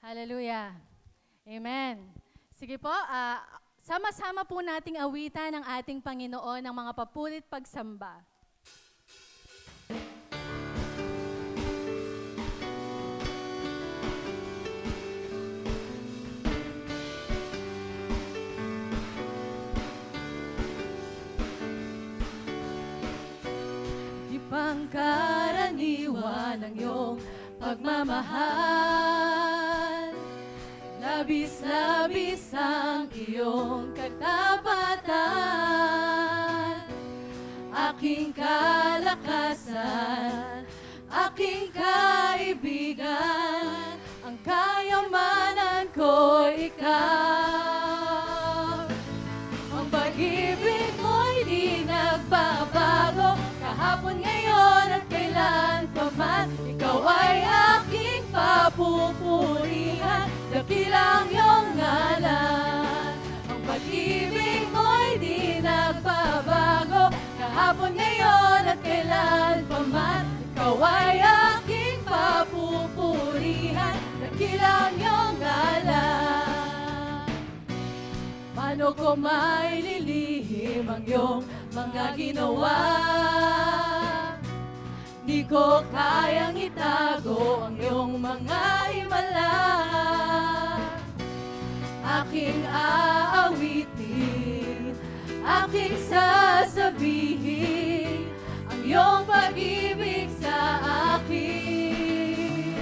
Hallelujah. Amen. Sige po, sama-sama po nating awitan ang ating Panginoon ng mga papurit pagsamba. Di pangkaraniwan ang iyong pagmamahal, labis-labis ang iyong katapatan, aking kalakasan, aking kaibigan, ang kayamanan ko ikaw. Ang pag-ibig mo'y di nagbabago, kahapon, ngayon at kailan pa man. Ikaw ay aking papupurihan, dakilang iyong ngalan. Ang pag-ibig mo'y di nagbabago, kahapon, ngayon at kailan pa man. Ikaw ay aking papupurihan, dakilang iyong ngalan. Paano ko maililihim ang iyong mga ginawa? Di ko kayang itago ang iyong mga himala. Aking aawitin, aking sasabihin ang iyong pag-ibig sa akin.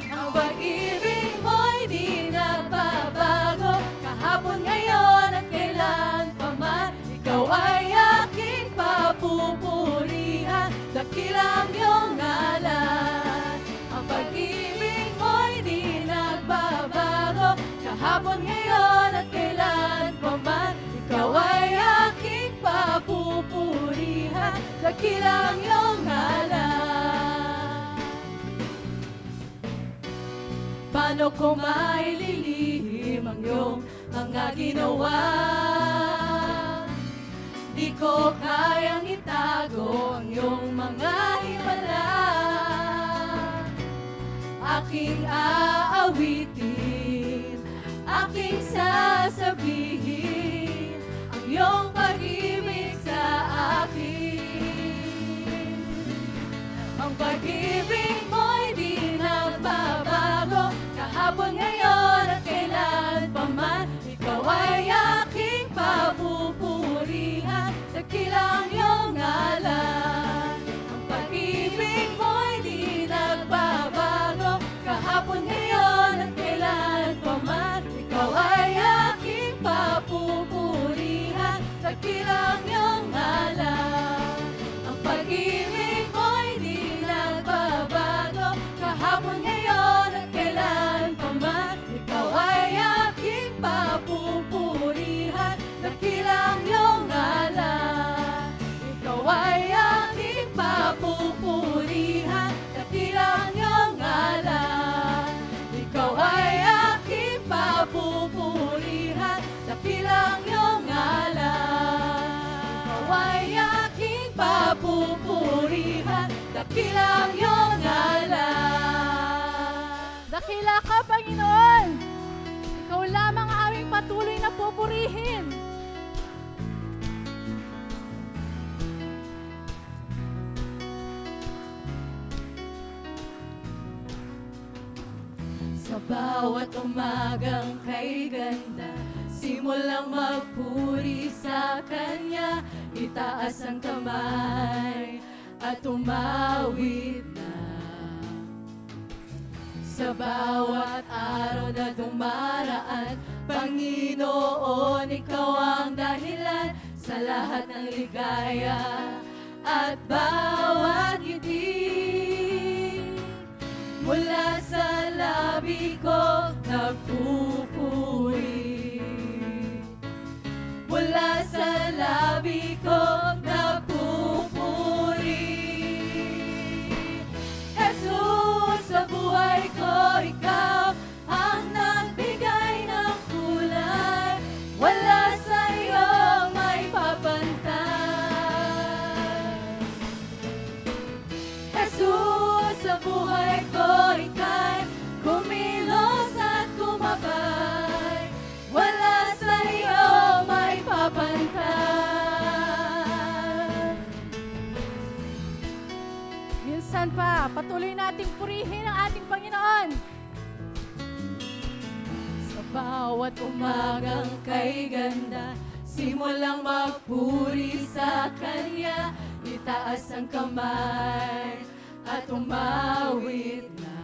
Ang pag-ibig mo'y di nagbabago, kahapon, ngayon at kailan pa man. Ikaw ay aking papupurihan, dakilang iyong ngalan. Ang pag-ibig mo'y di nagbabago, kahapon, ngayon at kailan pa man. Ikaw ay aking papupurihan, dakilang iyong ngalan. Paano ko maililihim ang iyong mga ginawa? Di ko kayang itago ang iyong mga himala. Aking aawitin, aking sasabihin ang iyong pag-ibig sa akin. Ang pag-ibig mo'y di nagbabago, kahapon, ngayon at kailan pa man. Ikaw ay aking papupurihan, dakilang iyong ngalan. Ang pag-ibig mo'y di nagbabago, kahapon, ngayon at kailan pa man. Ikaw ay aking papupurihan, dakilang iyong ngalan. Ang pag-ibig mo'y di nagbabago, kahapon, ngayon at kailan pa man. Ikaw ay aking papupurihan, dakilang iyong ngalan. Ikaw ay aking papupurihan, dakilang iyong ngalan. Ikaw ay aking papupurihan, dakilang iyong ngalan. Ikaw ay aking papupurihan, dakilang iyong ngalan. Dakila ka, Panginoon! Ikaw lamang ang aming patuloy na pupurihin. Sa bawat umagang kay ganda, simulang magpuri sa Kanya, itaas ang kamay at umawit na. Sa bawat araw na dumaraan, Panginoon, Ikaw ang dahilan sa lahat ng ligaya at bawat ngiti. Mula sa labi ko nagpupuri, mula sa labi ko nagpupuri. Jesus, sa buhay ko, Ikaw ang nagbigay ng kulay, wala sa iyo may papantay. saan pa. Patuloy nating purihin ang ating Panginoon. Sa bawat umagang kay ganda, simulang magpuri sa Kanya. Itaas ang kamay at umawit na.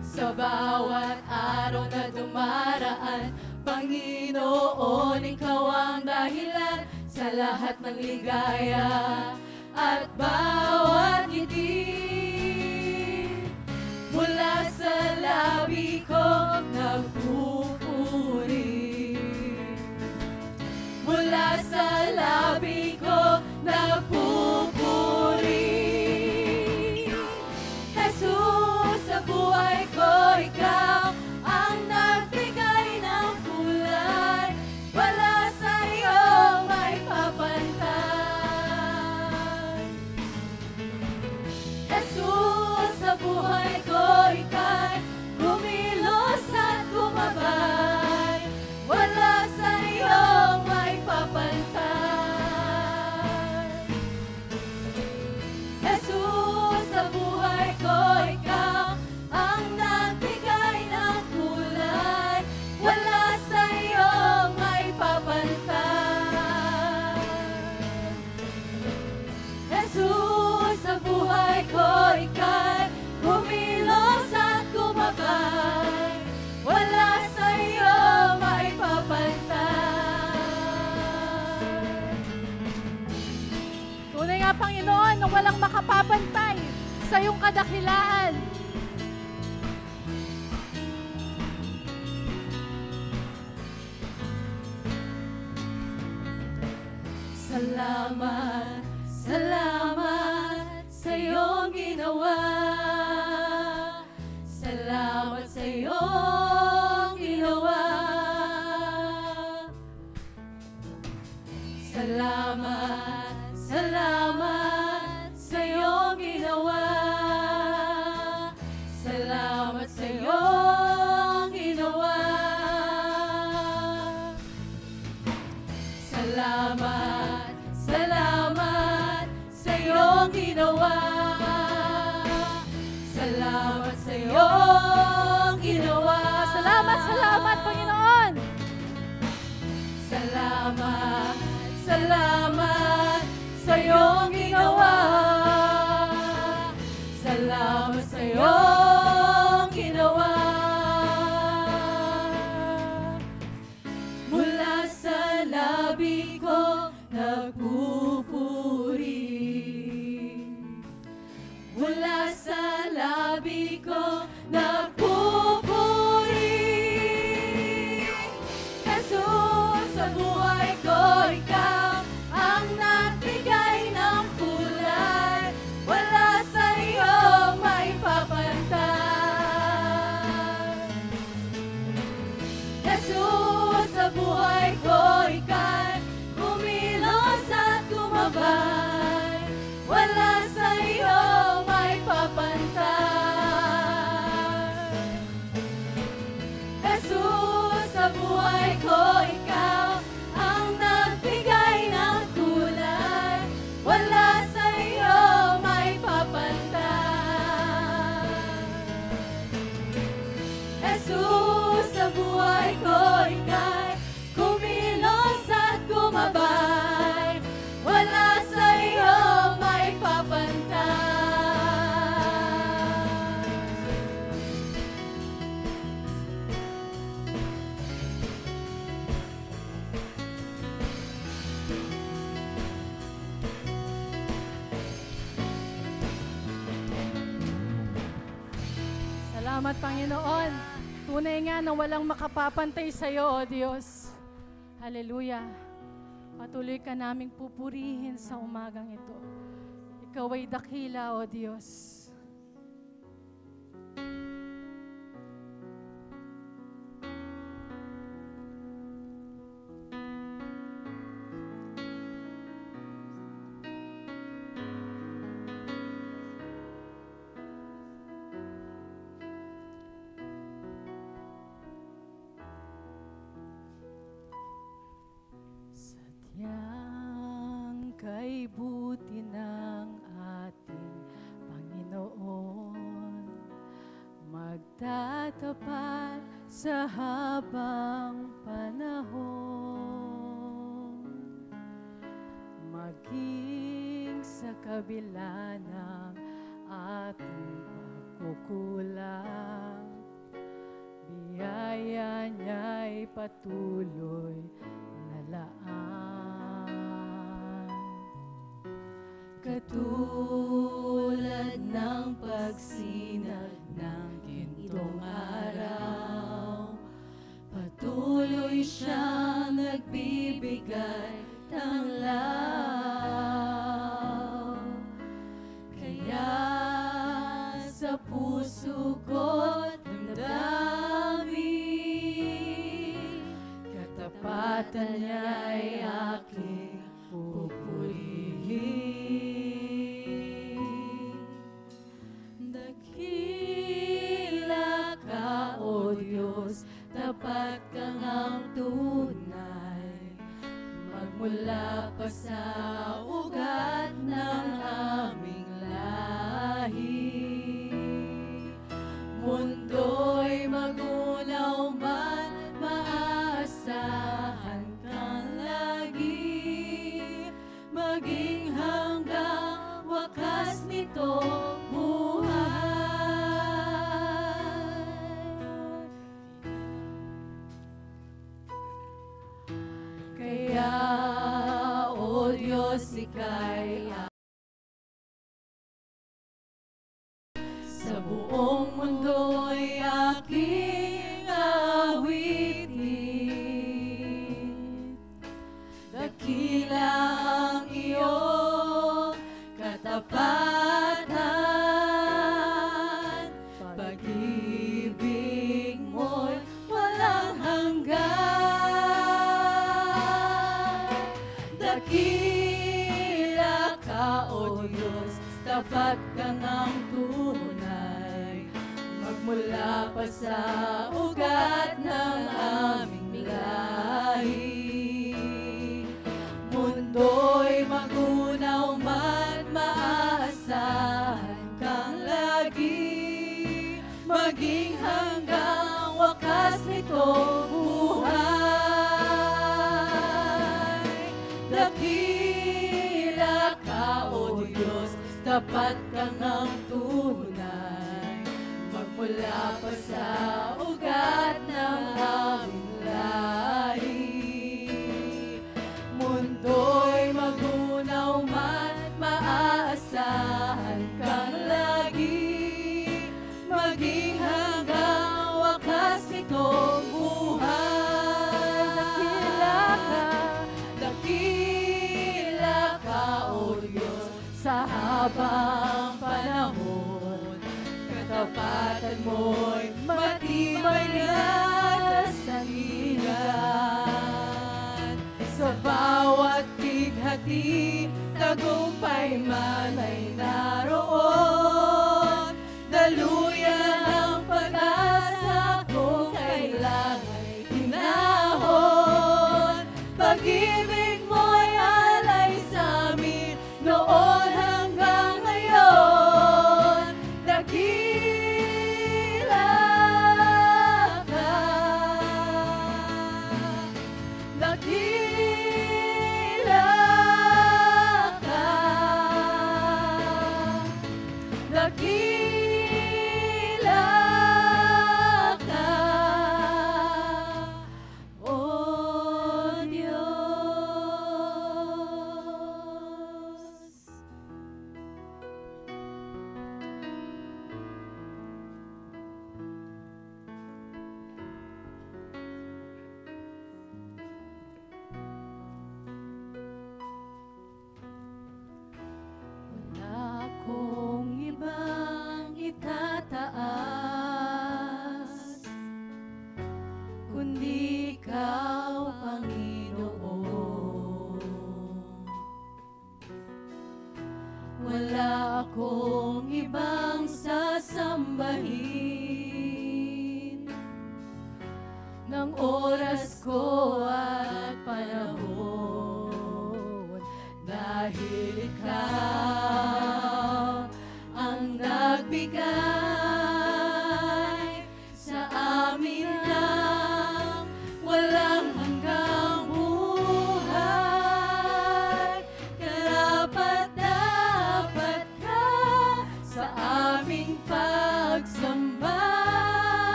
Sa bawat araw na dumaraan, Panginoon, Ikaw ang dahilan sa lahat ng ligaya at bawat ngiti. Mula sa labi ko nagpupuri, mula sa labi ko nagpupuri. Jesus, sa buhay ko, Ikaw ang nagbigay ng kulay. Wala sa iyong may papantay. Jesus, sa buhay ko, Ika'y kumilos at gumabay. Wala sa iyong may papantay. Jesus, sa buhay ko, Ikaw ang nagbigay ng kulay. Wala sa iyong may papantay. Jesus, sa buhay ko, Ika'y kumilos at gumabay. Wala sa iyong may papantay. Tunay nga, Panginoon, na walang makapapantay sa iyong kadakilaan. Salamat, salamat sa iyong ginawa. Salamat sa iyong ginawa. Salamat, salamat sa iyong ginawa. Salamat sa iyong ginawa. Salamat, salamat sa iyong ginawa. Salamat sa iyong ginawa. Salamat, salamat, Panginoon. Salamat, salamat sa iyong ginawa. Salamat sa iyong ginawa. Mula sa labi ko nagpupuri. Mula sa labi ko nagpupuri. Jesus, sa buhay ko, Ikaw ang nagbigay ng kulay. Wala sa iyo may papantay. Jesus, sa buhay ko, Ika'y kumilos at gumabay. Wala sa iyo may papantay. Jesus, sa buhay ko, Ikaw ang nagbigay ng kulay. Wala sa iyo may papantay. Jesus, sa buhay ko, Ika'y kumilos at gumabay. Wala sa iyo may papantay. Salamat, Panginoon. Tunay nga na walang makapapantay sa iyo, O Diyos. Hallelujah. Patuloy ka naming pupurihin sa umagang ito. Ikaw ay dakila, O Diyos. Sadyang kay buti ng tatapat sa habang panahon, maging sa kabila ng ating pagkukulang, biyaya niya'y patuloy na laan. Katulad ng pagsinag ng gintong araw, patuloy siyang nagbibigay tanglaw. Kaya sa puso ko't damdamin, katapatan niya'y aking pupurihin. Dakila ka, O Diyos, tapat kang ang tunay, magmula pa sa ugat ng aming lahi. Mundo'y magunaw man, maaasahan kang lagi, maging hanggang wakas nito buhay. Kaya, O Diyos, ika'y sa buong mundo'y aking awitin. Dakila ang iyong katapatan, pag-ibig mo'y walang hanggan. Dakila ka, O Diyos, tapat kang ang tunay, magmula pa sa ugat ng aming lahi. Mundo'y magunaw man, maaasahan kang lagi, maging hanggang wakas nito buhay. Dakila ka, O Diyos, tapat kang ang tunay, magmula pa sa ugat ng aming lahi. Mundo'y magunaw man, maaasahan kang lagi, maging hanggang wakas nitong buhay. Dakila ka, O Diyos, sa habang panahon, katapatan mo'y matibay na sandigan. Sa bawat bighati, tagumpay man ay naroon. Daluyan ang pag-asa kung kailangan hinahon. Pag-ibig mo'y alay sa amin noon hanggang ngayon. Dakila ka, dakila ka, dakila ka, O Diyos. Wala akong ibang itataas, kundi ikaw, Panginoon. Wala akong ibang sasambahin ng oras ko at panahon, dahil ikaw ang nagbigay sa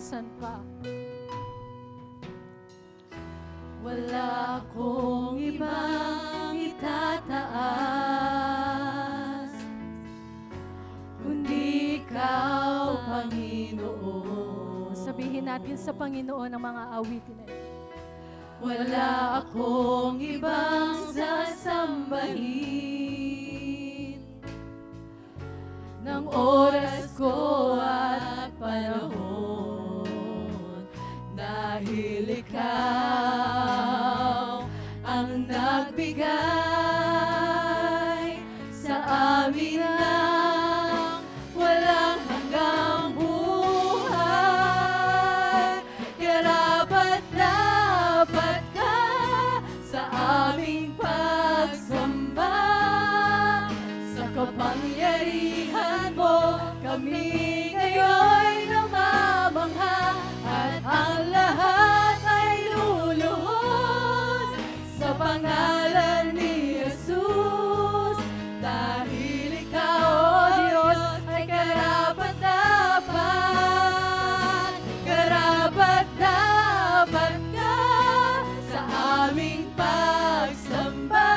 minsan pa. Wala akong ibang itataas, kundi Ikaw, Panginoon. Sabihin natin sa Panginoon ang mga awitin na ito. Wala akong ibang sasambahin ng oras ko at panahon, dahil Ikaw ang nagbigay sa amin ng walang hanggang buhay. Karapat dapat ka sa aming pagsamba, sa kapangyarihan mo kami ngayon namamangha, at ang lahat ay luluhod sa pangalan ni Jesus, dahil Ikaw, O Diyos, ay karapat-dapat, karapat-dapat ka sa aming pagsamba,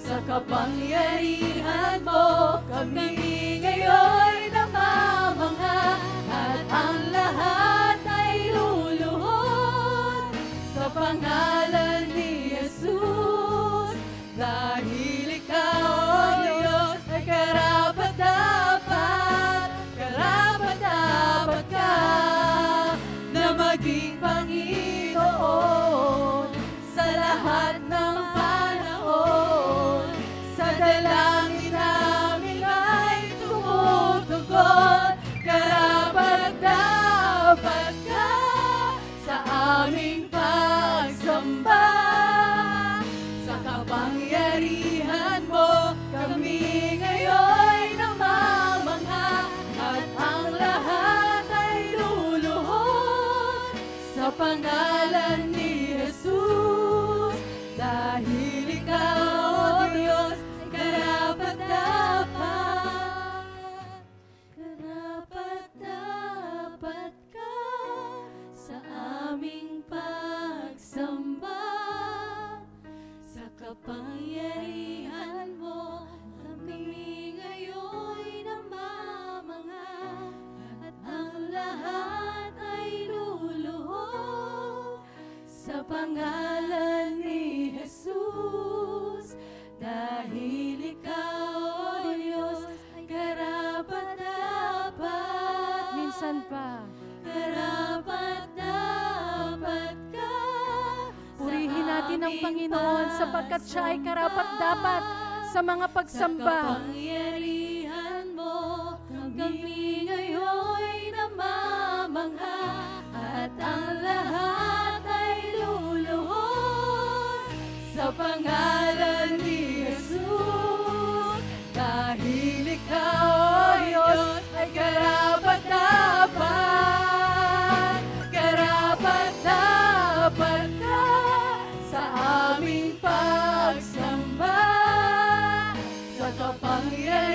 sa kapangyarihan mo kami ngayon namamangha, at ang lahat ay luluhod sa pangalan ni Jesus, dahil Ikaw, O Diyos, ay karapat-dapat, karapat-dapat ka na maging Panginoon sa lahat ng panahon. Sa dalangin namin ay tumutugon, karapat-dapat ka sa aming pagsamba, sa kapangyarihan mo kami ngayon namamangha, at ang lahat ay luluhod sa pangalan ni Jesus, dahil Ikaw, O Diyos, ay karapat-dapat, karapat-dapat ka sa aming pagsamba, sa kapangyarihan mo kami ngayon namamangha, at ang lahat ay luluhod sa pangalan ni Jesus, dahil Ikaw, O Diyos, ay karapat-dapat. Minsan pa. Karapat-dapat ka. Purihin natin ang Panginoon sapagkat Siya ay karapat-dapat sa mga pagsamba. Sa kapangyarihan mo kami ngayon namamangha, at ang lahat ay luluhod sa pangalan ni Jesus, dahil Ikaw, O Diyos, ay karapat-dapat, karapat-dapat ka sa aming pagsamba, sa kapangyarihan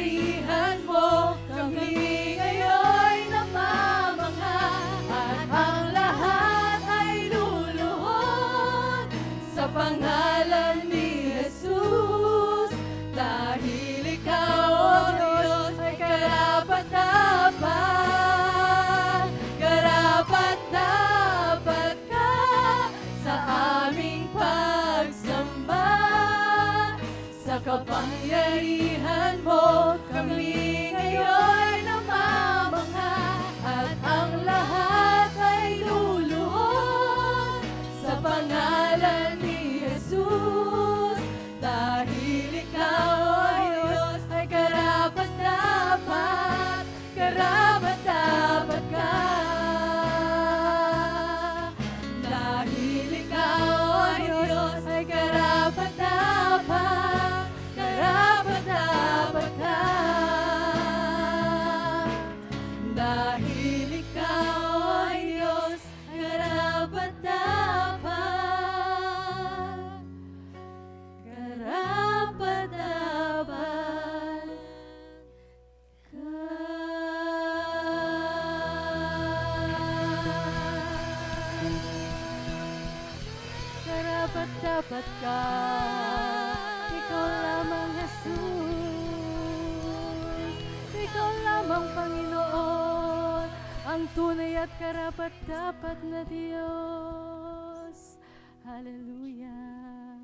lamang, Panginoon, ang tunay at karapat-dapat na Diyos. Hallelujah.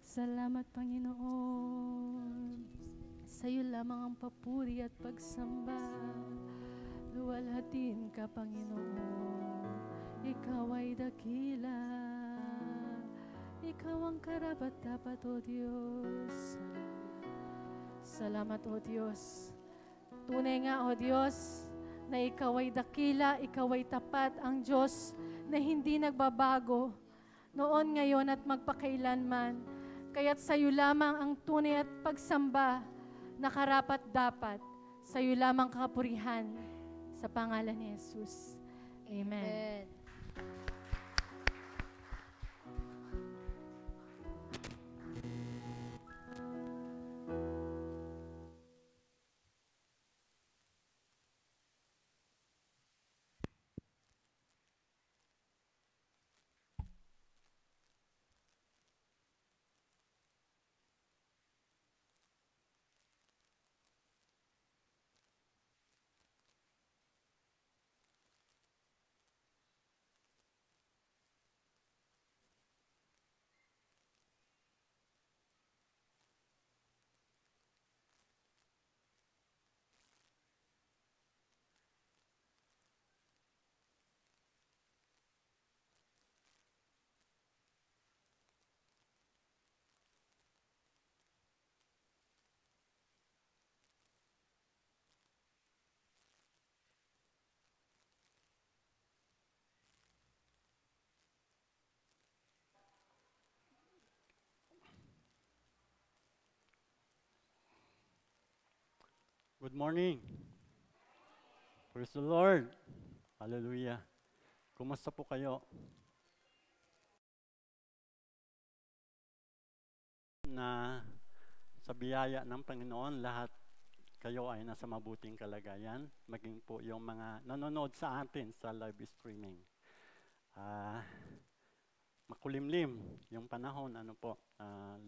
Salamat, Panginoon. Sa'yo lamang ang papuri at pagsamba. Luwalhatin ka, Panginoon. Ikaw ay dakila. Ikaw ang karapat-dapat, O Diyos. Salamat, O Diyos. Tunay nga, O Diyos, na Ikaw ay dakila, Ikaw ay tapat, ang Diyos na hindi nagbabago noon, ngayon at magpakailanman. Kaya't sa iyo lamang ang tunay at pagsamba na karapat-dapat. Sa iyo lamang kapurihan sa pangalan ni Jesus. Amen. Good morning. Praise the Lord. Hallelujah. Kumusta po kayo? Na sa biyaya ng Panginoon, lahat kayo ay nasa mabuting kalagayan, maging po yung mga nanonood sa atin sa live streaming. Makulimlim yung panahon,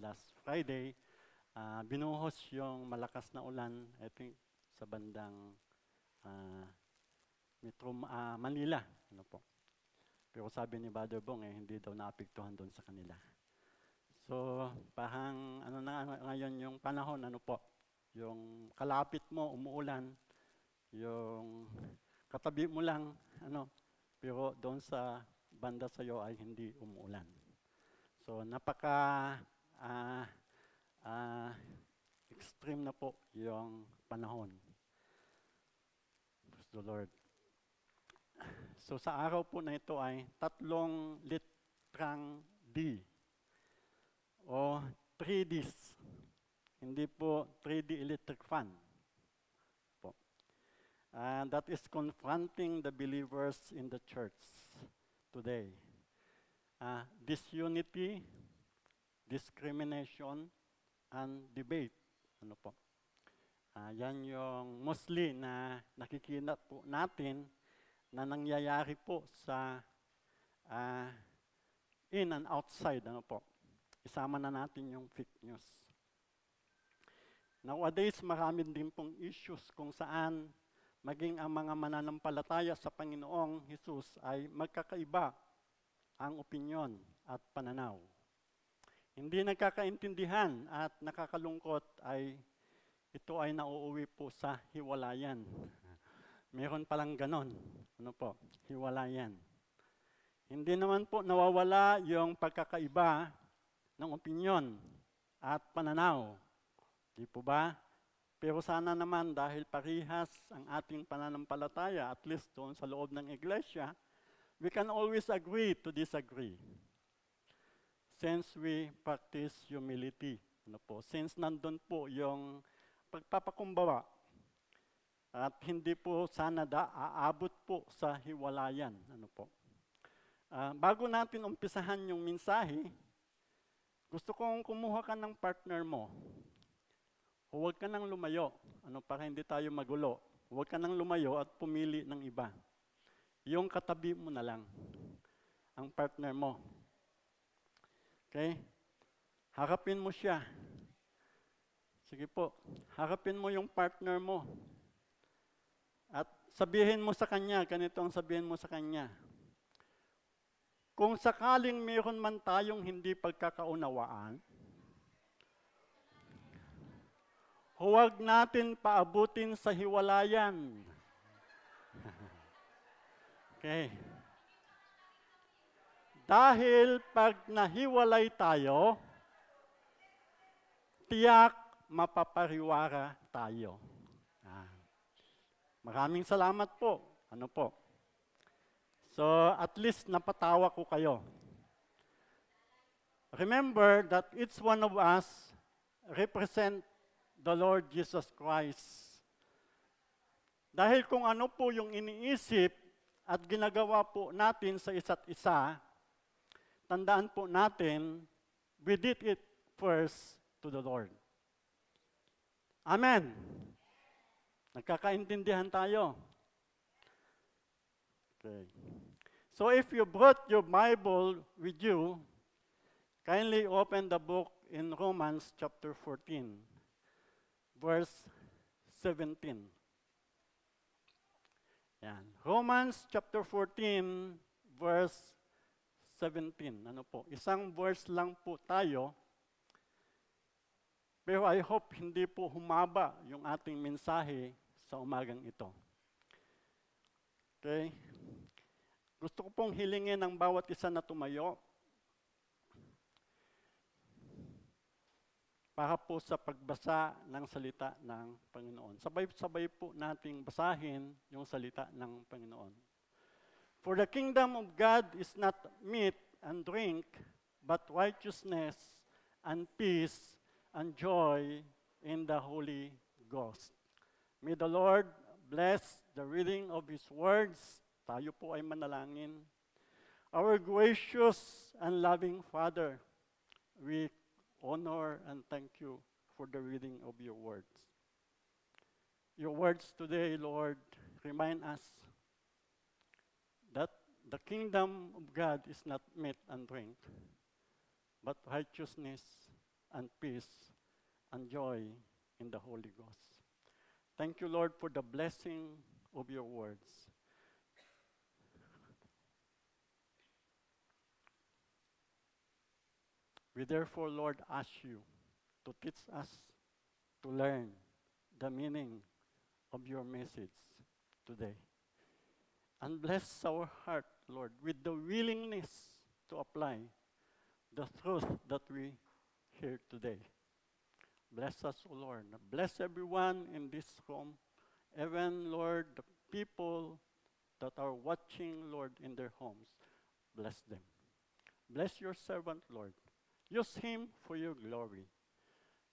last Friday, binuhos yung malakas na ulan, I think, sa bandang Metro Manila. Pero sabi ni Brother Bong, hindi daw naapektuhan doon sa kanila. So, parang ngayon yung panahon, yung kalapit mo, umuulan, yung katabi mo lang, pero doon sa banda sa'yo ay hindi umuulan. So, extreme na po yung panahon. Praise the Lord. So sa araw po na ito ay 3 litrang D o 3Ds. Hindi po 3D electric fan. That is confronting the believers in the church today. Disunity, discrimination, and debate. Yan yung mostly na nakikita po natin na nangyayari po sa in and outside. Isama na natin yung fake news. Nowadays, marami din pong issues kung saan maging ang mga mananampalataya sa Panginoong Hesus ay magkakaiba ang opinyon at pananaw. Hindi nagkakaintindihan at nakakalungkot ay ito ay nauuwi po sa hiwalayan. Meron palang ganon. Hiwalayan. Hindi naman po nawawala yung pagkakaiba ng opinyon at pananaw. Di po ba? Pero sana naman dahil parihas ang ating pananampalataya, at least doon sa loob ng iglesia, we can always agree to disagree. Since we practice humility. Since nandun po yung pagpapakumbaba at hindi po sana aabot po sa hiwalayan. Bago natin umpisahan yung mensahe, gusto kong kumuha ka ng partner mo. Huwag ka nang lumayo, para hindi tayo magulo. Huwag ka nang lumayo at pumili ng iba. Yung katabi mo na lang, ang partner mo. Okay? Harapin mo siya. Sige po, harapin mo yung partner mo. At sabihin mo sa kanya, ganito ang sabihin mo sa kanya. Kung sakaling mayroon man tayong hindi pagkakaunawaan, huwag natin paabutin sa hiwalayan. Okay. Dahil pag nahiwalay tayo, tiyak mapapariwara tayo. Maraming salamat po. Ano po? So, at least napatawa ko kayo. Remember that each one of us represent the Lord Jesus Christ. Dahil kung ano po yung iniisip at ginagawa po natin sa isa't isa, tandaan po natin, we did it first to the Lord. Amen. Nagkakaintindihan tayo. Okay. So if you brought your Bible with you, kindly open the book in Romans chapter 14, verse 17. Yan. Romans chapter 14, verse 17. Ano po? Isang verse lang po tayo. Pero I hope hindi po humaba yung ating mensahe sa umagang ito. Okay? Gusto ko pong hilingin ang bawat isa na tumayo para po sa pagbasa ng salita ng Panginoon. Sabay-sabay po nating basahin yung salita ng Panginoon. For the kingdom of God is not meat and drink, but righteousness and peace and joy in the Holy Ghost. May the Lord bless the reading of His words. Tayo po ay manalangin. Our gracious and loving Father, we honor and thank you for the reading of your words. Your words today, Lord, remind us that the kingdom of God is not meat and drink, but righteousness and peace and joy in the Holy Ghost. Thank you, Lord, for the blessing of your words. We therefore, Lord, ask you to teach us to learn the meaning of your message today. And bless our heart, Lord, with the willingness to apply the truth that we hear today. Bless us, O Lord. Bless everyone in this room, even, Lord, the people that are watching, Lord, in their homes. Bless them. Bless your servant, Lord. Use him for your glory.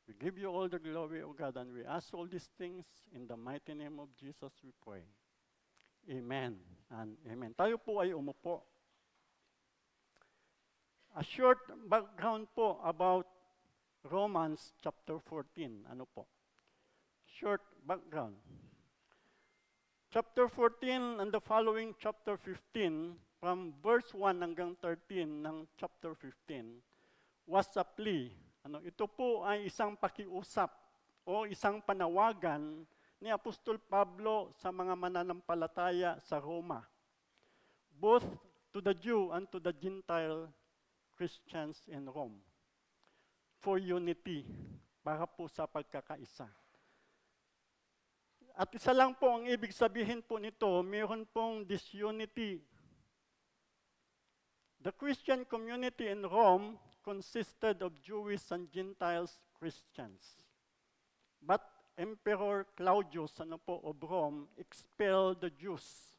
We give you all the glory, O God, and we ask all these things in the mighty name of Jesus we pray. Amen and amen. Tayo po ay umupo. A short background po about Romans chapter 14. Ano po? Short background. Chapter 14 and the following chapter 15, from verse 1 hanggang 13 ng chapter 15, was a plea. Ito po ay isang pakiusap o isang panawagan ni Apostol Pablo sa mga mananampalataya sa Roma, both to the Jew and to the Gentile Christians in Rome, for unity, para po sa pagkakaisa. At isa lang po ang ibig sabihin po nito, mayroon pong disunity. The Christian community in Rome consisted of Jewish and Gentiles Christians. But Emperor Claudius of Rome expelled the Jews.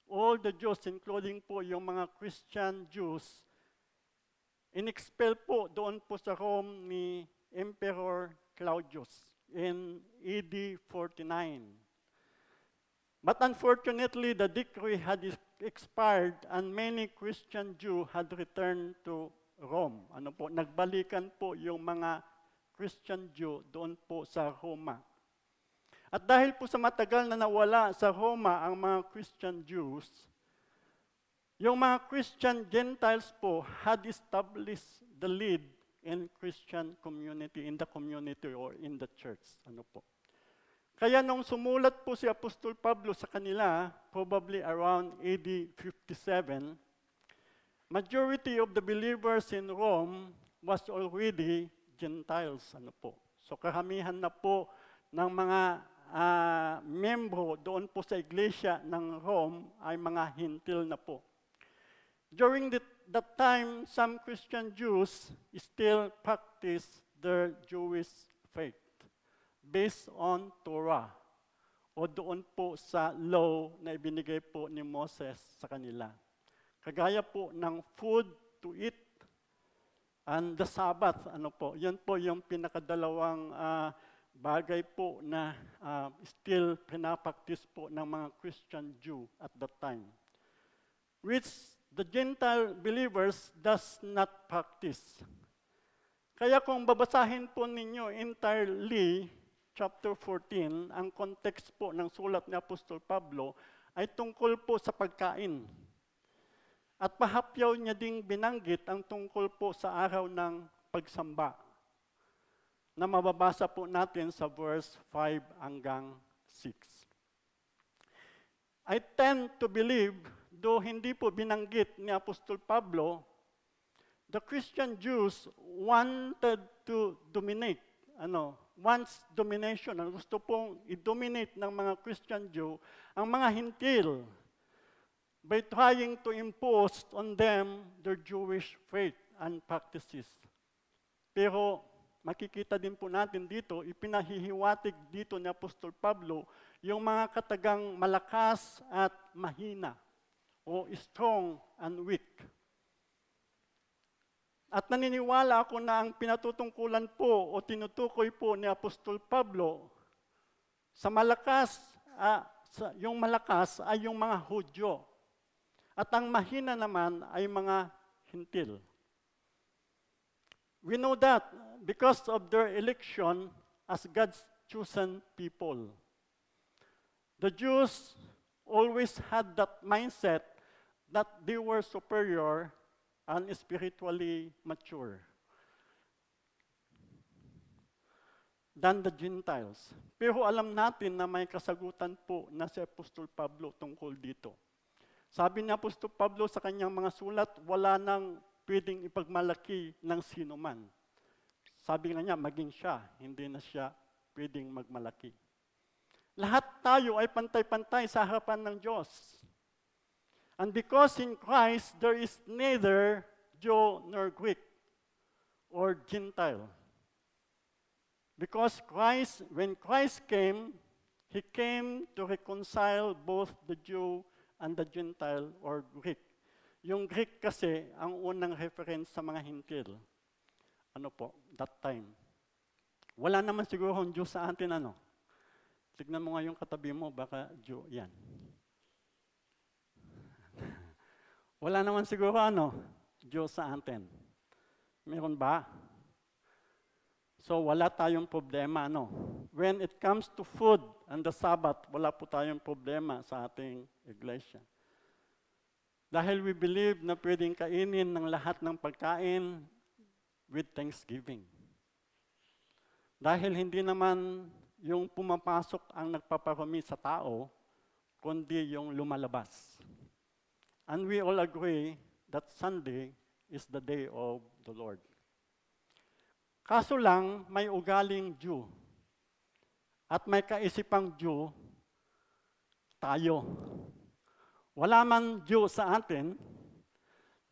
All the Jews, including po yung mga Christian Jews, in-expel po doon po sa Rome ni Emperor Claudius in AD 49. But unfortunately, the decree had expired and many Christian Jews had returned to Rome. Nagbalikan po yung mga Christian Jew doon po sa Roma. At dahil po sa matagal na nawala sa Roma ang mga Christian Jews, yung mga Christian Gentiles po had established the lead in Christian community, in the community or in the church. Kaya nung sumulat po si Apostol Pablo sa kanila, probably around AD 57, majority of the believers in Rome was already Gentiles. Ano po. So karamihan na po ng mga membro doon po sa iglesia ng Rome ay mga hintil na po. During that time, some Christian Jews still practice their Jewish faith based on Torah o doon po sa law na ibinigay po ni Moses sa kanila. Kagaya po ng food to eat and the Sabbath, ano po, yan po yung pinakadalawang bagay po na still pinapractice po ng mga Christian Jew at that time, which the Gentile believers does not practice. Kaya kung babasahin po ninyo entirely, chapter 14, ang context po ng sulat ni Apostol Pablo ay tungkol po sa pagkain. At pahapyaw niya ding binanggit ang tungkol po sa araw ng pagsamba na mababasa po natin sa verse 5 hanggang 6. I tend to believe, though hindi po binanggit ni Apostol Pablo, the Christian Jews wanted to dominate. Wants domination. Gusto pong i-dominate ng mga Christian Jew ang mga hintil by trying to impose on them their Jewish faith and practices. Pero makikita din po natin dito, ipinahihiwatig dito ni Apostol Pablo yung mga katagang malakas at mahina o strong and weak. At naniniwala ako na ang pinatutungkulan po o tinutukoy po ni Apostol Pablo sa malakas, yung malakas ay yung mga Hudyo. At ang mahina naman ay mga hintil. We know that because of their election as God's chosen people. The Jews always had that mindset that they were superior and spiritually mature than the Gentiles. Pero alam natin na may kasagutan po na si Apostol Pablo tungkol dito. Sabi ni Apostol Pablo sa kanyang mga sulat, wala nang pwedeng ipagmalaki ng sino man. Sabi nga niya, maging siya, hindi na siya pwedeng magmalaki. Lahat tayo ay pantay-pantay sa harapan ng Diyos. And because in Christ, there is neither Jew nor Greek or Gentile. Because Christ, when Christ came, He came to reconcile both the Jew and the Gentile or Greek. Yung Greek kasi, ang unang reference sa mga hintil. That time. Wala naman siguro ang Jew sa atin, Tignan mo nga yung katabi mo, baka Jew yan. Wala naman siguro Diyos sa atin. Meron ba? So wala tayong problema. When it comes to food and the Sabbath, wala po tayong problema sa ating iglesia. Dahil we believe na pwedeng kainin ng lahat ng pagkain with thanksgiving. Dahil hindi naman yung pumapasok ang nagpaparami sa tao, kundi yung lumalabas. And we all agree that Sunday is the day of the Lord. Kaso lang, may ugaling Jew at may kaisipang Jew tayo. Wala man Jew sa atin,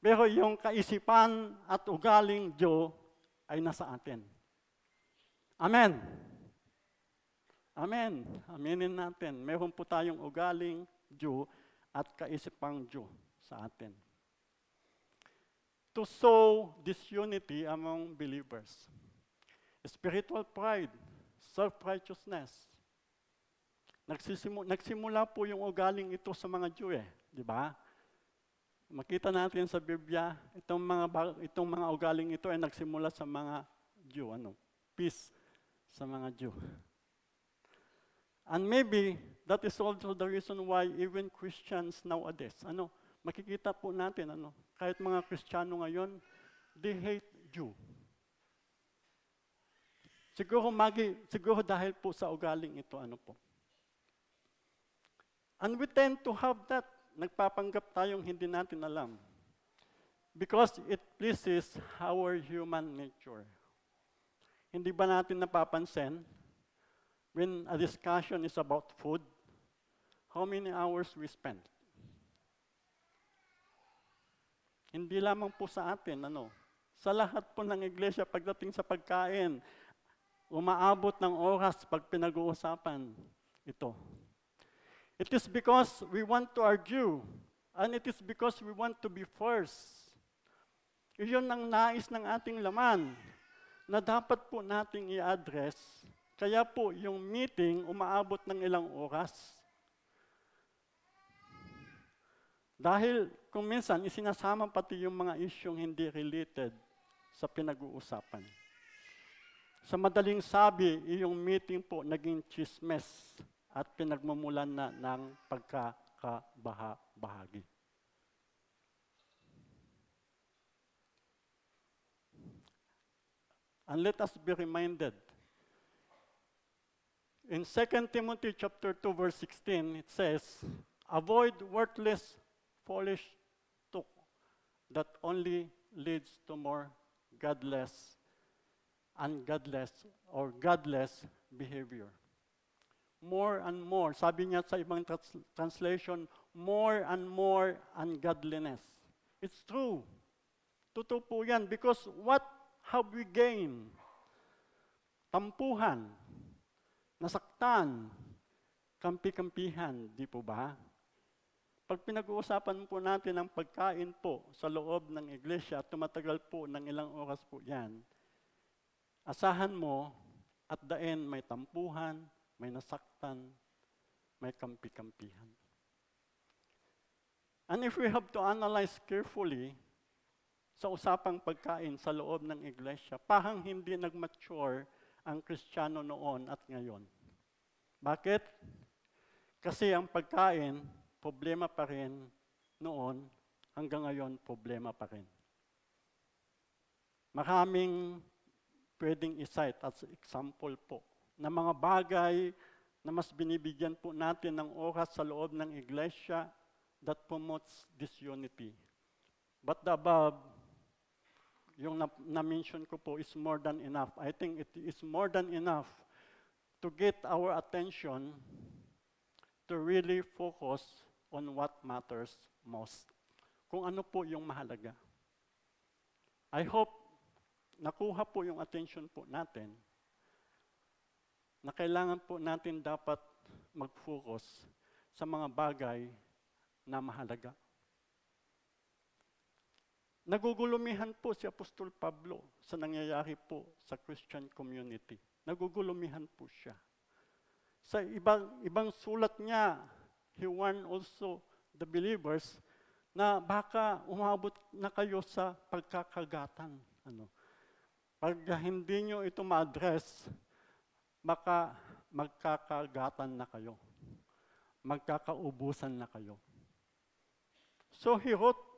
pero yung kaisipan at ugaling Jew ay nasa atin. Amen. Amen. Aminin natin. Meron po tayong ugaling Jew at kaisipang Jew sa atin. To sow disunity among believers. Spiritual pride, self-righteousness. Nagsimula po yung ugaling ito sa mga Jew di ba? Makita natin sa Biblia, itong mga ugaling ito ay nagsimula sa mga Jew, peace sa mga Jew. And maybe that is also the reason why even Christians nowadays, makikita po natin, kahit mga Kristiyano ngayon, they hate Jew. Siguro dahil po sa ugaling ito, ano po. And we tend to have that. Nagpapanggap tayong hindi natin alam. Because it pleases our human nature. Hindi ba natin napapansin, when a discussion is about food, how many hours we spend? Hindi lamang po sa atin, sa lahat po ng iglesia pagdating sa pagkain, umaabot ng oras pag pinag-uusapan ito. It is because we want to argue, and it is because we want to be first. Iyon ang nais ng ating laman na dapat po nating i-address. Kaya po yung meeting umaabot ng ilang oras. Dahil kung minsan isinasama pati yung mga isyong hindi related sa pinag-uusapan. Sa madaling sabi, yung meeting po naging chismes at pinagmumulan na ng pagkakabaha-bahagi. And let us be reminded, in 2 Timothy chapter 2, verse 16, it says, avoid worthless, foolish talk that only leads to more godless, ungodless, or godless behavior. More and more, sabi niya sa ibang translation, more and more ungodliness. It's true. Totoo po yan, because what have we gained? Tampuhan, nasaktan, kampi-kampihan, di po ba? Pag pinag-uusapan po natin ang pagkain po sa loob ng iglesia, tumatagal po ng ilang oras po yan, asahan mo, at the end may tampuhan, may nasaktan, may kampi-kampihan. And if we have to analyze carefully, sa usapang pagkain sa loob ng iglesia, parang hindi nag-mature ang Kristiyano noon at ngayon. Bakit? Kasi ang pagkain, problema pa rin noon, hanggang ngayon, problema pa rin. Maraming pwedeng i-cite as example po, na mga bagay na mas binibigyan po natin ng oras sa loob ng iglesia that promotes disunity. But the above, yung na-mention ko po is more than enough. I think it is more than enough to get our attention to really focus on what matters most. Kung ano po yung mahalaga. I hope nakuha po yung attention po natin na kailangan po natin dapat mag-focus sa mga bagay na mahalaga. Nagugulumihan po si Apostol Pablo sa nangyayari po sa Christian community. Nagugulumihan po siya. Sa ibang sulat niya, he warned also the believers na baka umabot na kayo sa pagkakagatan. Pag hindi nyo ito ma-address, baka magkakagatan na kayo. Magkakaubusan na kayo. So he wrote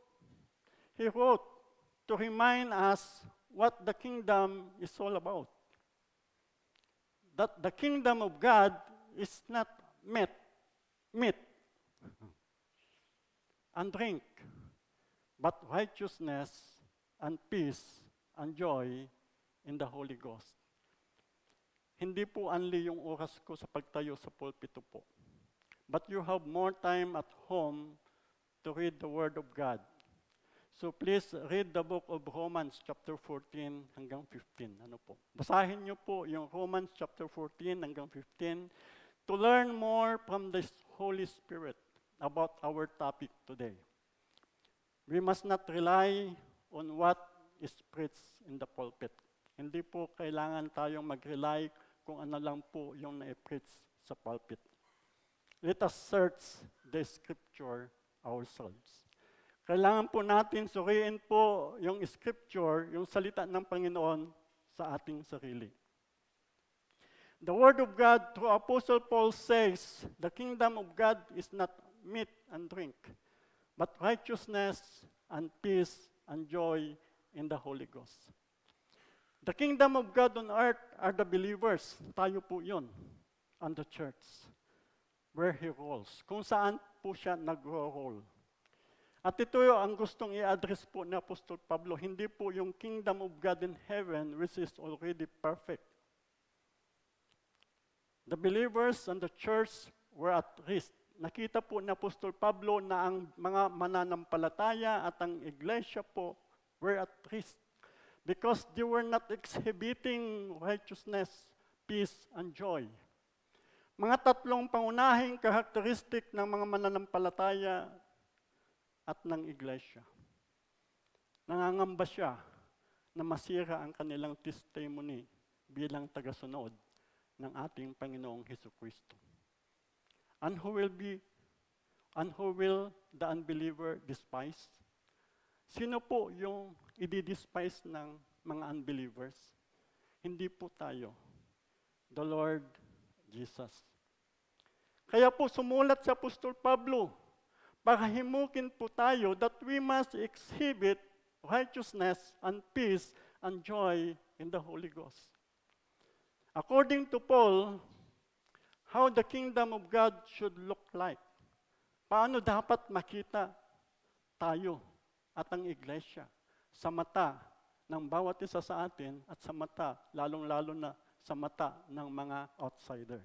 to remind us what the kingdom is all about. That the kingdom of God is not meat and drink, but righteousness and peace and joy in the Holy Ghost. Hindi po only yung oras ko sa pagtayo sa pulpito po. But you have more time at home to read the Word of God. So please read the book of Romans chapter 14 hanggang 15. Basahin niyo po yung Romans chapter 14 hanggang 15 to learn more from the Holy Spirit about our topic today. We must not rely on what is preached in the pulpit. Hindi po kailangan tayong mag-rely kung ano lang po yung na-preach sa pulpit. Let us search the Scripture ourselves. Kailangan po natin suriin po yung Scripture, yung salita ng Panginoon sa ating sarili. The Word of God through Apostle Paul says, the kingdom of God is not meat and drink, but righteousness and peace and joy in the Holy Ghost. The kingdom of God on earth are the believers. Tayo po yun. And the church. Where He rules. Kung saan po siya nag-roll. At ito ang gustong i-address po ni Apostol Pablo. Hindi po yung kingdom of God in heaven which is already perfect. The believers and the church were at risk. Nakita po ni Apostol Pablo na ang mga mananampalataya at ang iglesia po were at risk because they were not exhibiting righteousness, peace, and joy. Mga tatlong pangunahing karakteristik ng mga mananampalataya at ng iglesia. Nangangamba siya na masira ang kanilang testimony bilang tagasunod ng ating Panginoong Hesukristo. And who will the unbeliever despise? Sino po yung i-despise ng mga unbelievers? Hindi po tayo. The Lord Jesus. Kaya po sumulat si Apostol Pablo para himukin po tayo that we must exhibit righteousness and peace and joy in the Holy Ghost. According to Paul, how the kingdom of God should look like. Paano dapat makita tayo at ang iglesia sa mata ng bawat isa sa atin at sa mata, lalong-lalo na sa mata ng mga outsider.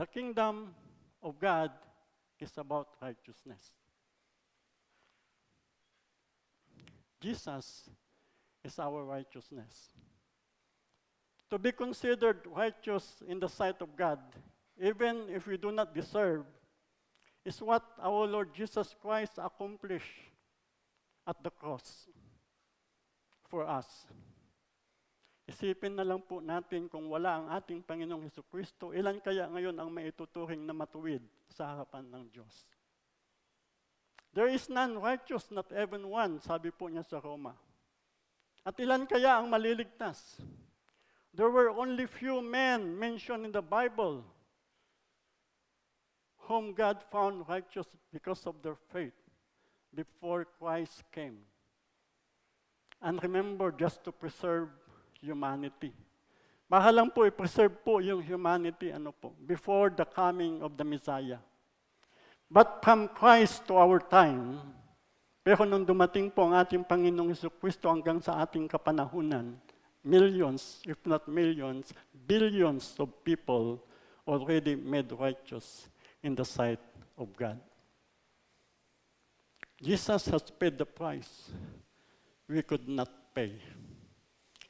The kingdom of God is about righteousness. Jesus is our righteousness. To be considered righteous in the sight of God, even if we do not deserve, is what our Lord Jesus Christ accomplished at the cross for us. Isipin na lang po natin kung wala ang ating Panginoong Hesukristo, ilan kaya ngayon ang maituturing na matuwid sa harapan ng Diyos? There is none righteous, not even one, sabi po niya sa Roma. At ilan kaya ang maliligtas? There were only few men mentioned in the Bible whom God found righteous because of their faith before Christ came. And remember, just to preserve humanity. Mahal lang po, i-preserve po yung humanity before the coming of the Messiah. But from Christ to our time, pero nung dumating po ang ating Panginoong Hesukristo hanggang sa ating kapanahunan, millions, if not millions, billions of people already made righteous in the sight of God. Jesus has paid the price we could not pay.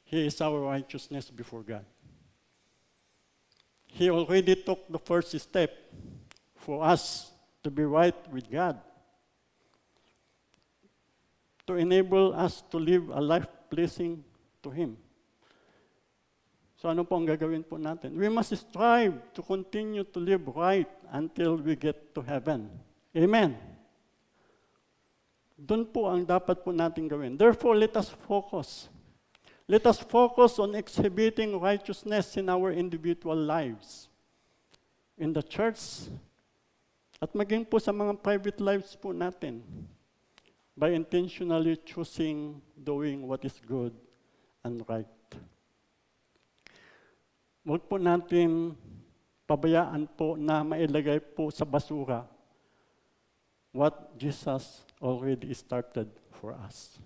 He is our righteousness before God. He already took the first step for us to be right with God, to enable us to live a life pleasing to Him. So ano po ang gagawin po natin? We must strive to continue to live right until we get to heaven. Amen. Doon po ang dapat po natin gawin. Therefore, let us focus. Let us focus on exhibiting righteousness in our individual lives, in the church, at maging po sa mga private lives po natin, by intentionally choosing doing what is good and right. Huwag po natin pabayaan po na mailagay po sa basura what Jesus already started for us.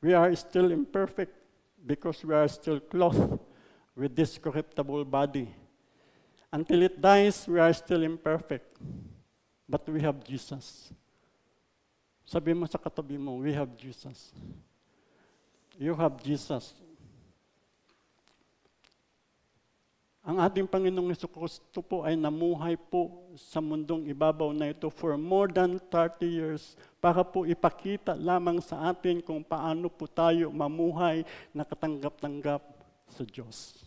We are still imperfect because we are still clothed with this corruptible body. Until it dies, we are still imperfect. But we have Jesus. Sabi mo sa katabi mo, we have Jesus. You have Jesus. Ang ating Panginoong Hesukristo po ay namuhay po sa mundong ibabaw na ito for more than 30 years para po ipakita lamang sa atin kung paano po tayo mamuhay na katanggap-tanggap sa Diyos.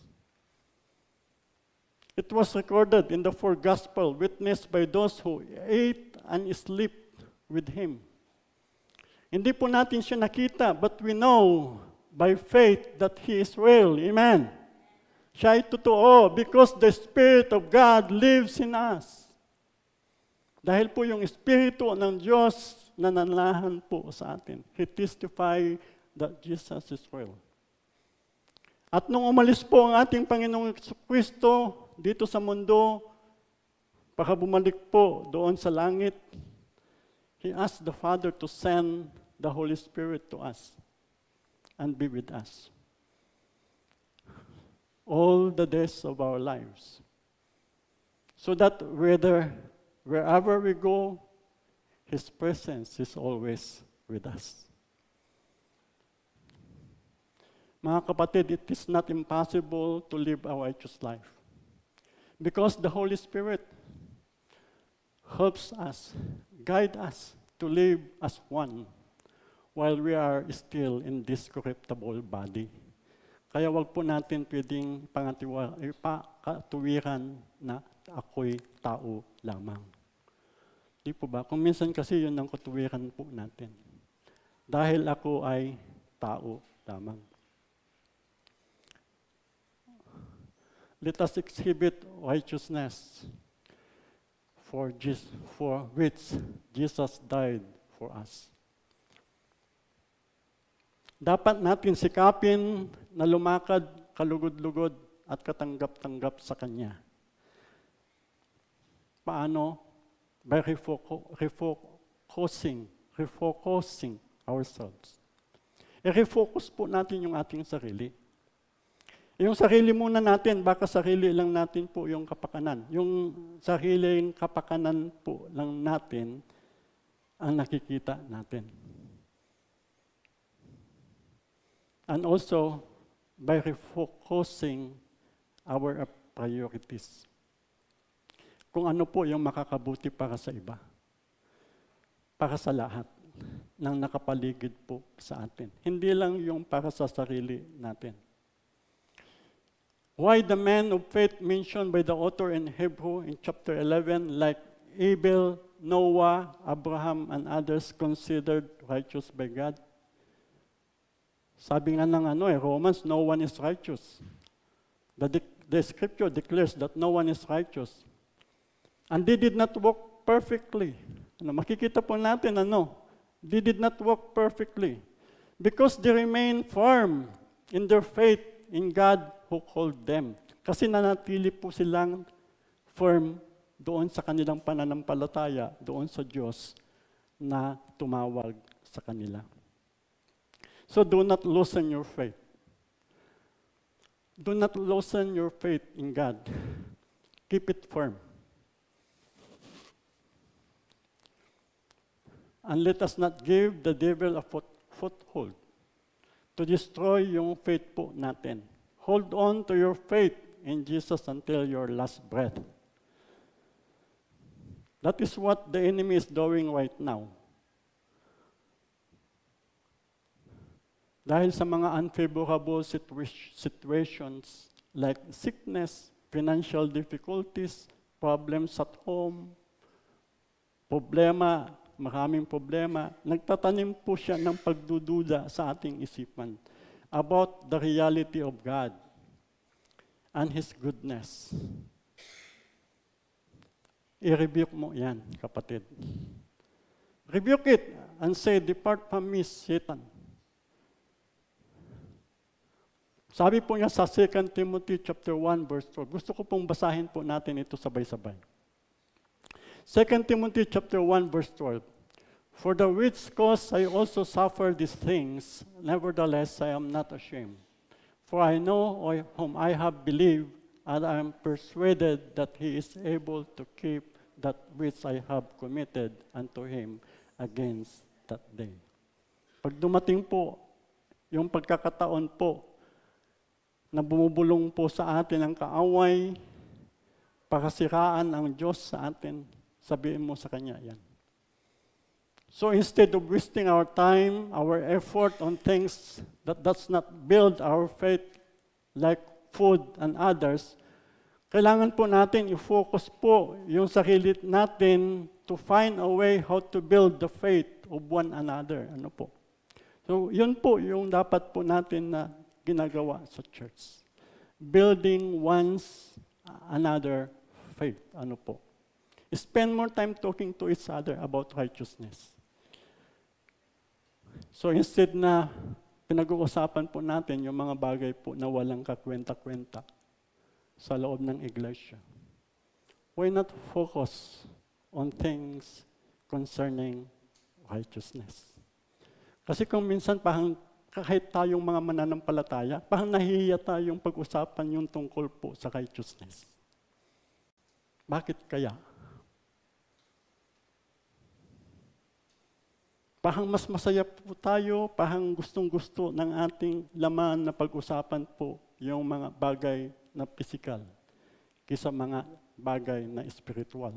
It was recorded in the 4 Gospels, witnessed by those who ate and slept with Him. Hindi po natin siya nakita, but we know by faith that He is real. Amen. Siya ay totoo because the Spirit of God lives in us. Dahil po yung Espiritu ng Diyos nananahan po sa atin. He testified that Jesus is real. At nung umalis po ang ating Panginoong Kristo dito sa mundo, para bumalik po doon sa langit, He asked the Father to send the Holy Spirit to us and be with us all the days of our lives. So that wherever we go, His presence is always with us. Mga kapatid, it is not impossible to live a righteous life because the Holy Spirit helps us, guide us to live as one while we are still in this corruptible body. Kaya wag po natin pwedeng ipakatuwiran na ako'y tao lamang. Di po ba? Kung minsan kasi yun ang katuwiran po natin. Dahil ako ay tao lamang. Let us exhibit righteousness for which Jesus died for us. Dapat natin sikapin na lumakad, kalugod-lugod at katanggap-tanggap sa Kanya. Paano? By refocusing ourselves. I-refocus po natin yung ating sarili. Yung sarili muna natin, baka sarili lang natin po yung kapakanan. Yung sariling kapakanan po lang natin ang nakikita natin. And also, by refocusing our priorities. Kung ano po yung makakabuti para sa iba. Para sa lahat ng nakapaligid po sa atin. Hindi lang yung para sa sarili natin. Why the men of faith mentioned by the author in Hebrew in chapter 11, like Abel, Noah, Abraham, and others considered righteous by God? Sabi nga ng Romans, no one is righteous. The scripture declares that no one is righteous. And they did not walk perfectly. Makikita po natin, they did not walk perfectly. Because they remained firm in their faith in God who called them. Kasi nanatili po silang firm doon sa kanilang pananampalataya, doon sa Diyos na tumawag sa kanila. So do not loosen your faith. Do not loosen your faith in God. Keep it firm. And let us not give the devil a foothold to destroy yung faith po natin. Hold on to your faith in Jesus until your last breath. That is what the enemy is doing right now. Dahil sa mga unfavorable situations like sickness, financial difficulties, problems at home, maraming problema, nagtatanim po siya ng pagdududa sa ating isipan about the reality of God and His goodness. I-rebuke mo yan, kapatid. Rebuke it and say, "Depart from me, Satan." Sabi po niya sa 2 Timothy chapter 1, verse 12. Gusto ko pong basahin po natin ito sabay-sabay. 2 Timothy chapter 1, verse 12. For the which cause I also suffer these things, nevertheless I am not ashamed. For I know whom I have believed, and I am persuaded that He is able to keep that which I have committed unto Him against that day. Pag dumating po, yung pagkakataon po, na bumubulong po sa atin ang kaaway, pakasiraan ang Diyos sa atin, sabihin mo sa Kanya yan. So instead of wasting our time, our effort on things that does not build our faith like food and others, kailangan po natin i-focus po yung sarili natin to find a way how to build the faith of one another. So yun po yung dapat po natin na ginagawa sa church. Building one's another faith. Spend more time talking to each other about righteousness. So instead na pinag-uusapan po natin yung mga bagay po na walang kakwenta-kwenta sa loob ng iglesia, why not focus on things concerning righteousness? Kasi kung minsan parang kahit tayong mga mananampalataya, parang nahihiya tayong pag-usapan yung tungkol po sa righteousness. Bakit kaya? Parang mas masaya po tayo, parang gustong-gusto ng ating laman na pag-usapan po yung mga bagay na physical kaysa mga bagay na spiritual.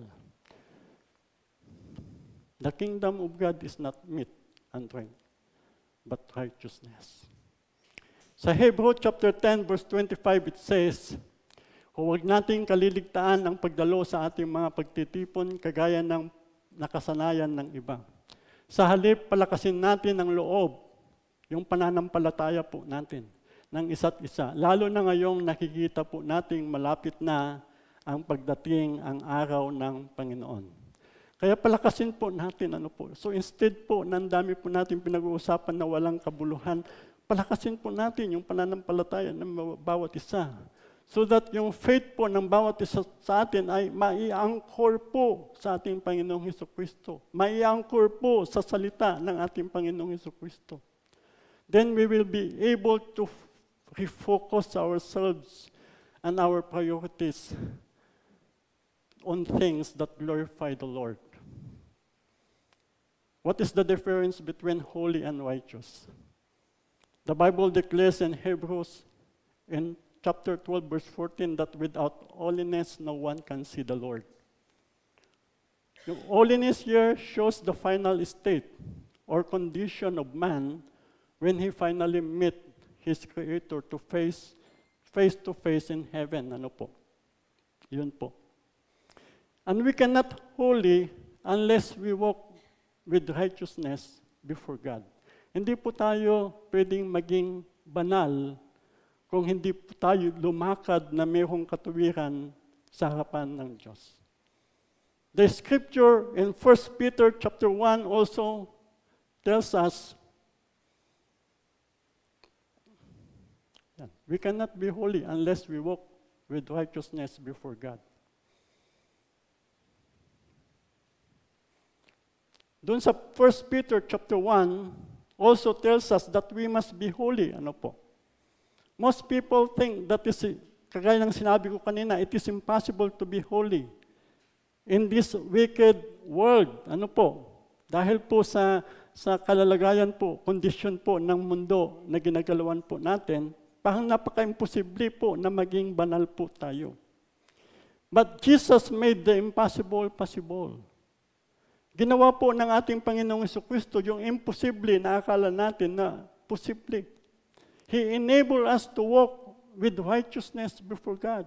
The kingdom of God is not meat and drink, but righteousness. Sa Hebrew chapter 10 verse 25 it says, huwag nating kaliligtaan ang pagdalo sa ating mga pagtitipon kagaya ng nakasanayan ng iba. Sa halip, palakasin natin ang loob, yung pananampalataya po natin ng isa't isa. Lalo na ngayong nakikita po nating malapit na ang pagdating ang araw ng Panginoon. Kaya palakasin po natin So instead po, ng dami po natin pinag-uusapan na walang kabuluhan, palakasin po natin yung pananampalataya ng bawat isa. So that yung faith po ng bawat isa sa atin ay mai-anchor po sa ating Panginoong Hesukristo. Mai-anchor po sa salita ng ating Panginoong Hesukristo. Then we will be able to refocus ourselves and our priorities on things that glorify the Lord. What is the difference between holy and righteous? The Bible declares in Hebrews in chapter 12, verse 14, that without holiness, no one can see the Lord. The holiness here shows the final state or condition of man when he finally met his Creator to face to face in heaven. Yun po. And we cannot holy unless we walk with righteousness before God. Hindi po tayo pwedeng maging banal kung hindi po tayo lumakad na mayroong katuwiran sa harapan ng Diyos. The scripture in 1 Peter chapter 1 also tells us we cannot be holy unless we walk with righteousness before God. Doon sa 1 Peter chapter 1 also tells us that we must be holy. Most people think that kagaya ng sinabi ko kanina, it is impossible to be holy in this wicked world. Dahil po sa kalalagayan po, kondisyon po ng mundo na ginagalawan po natin, parang napaka-imposible po na maging banal po tayo. But Jesus made the impossible possible. Ginawa po ng ating Panginoong Hesukristo yung imposible na akala natin na posible. He enabled us to walk with righteousness before God,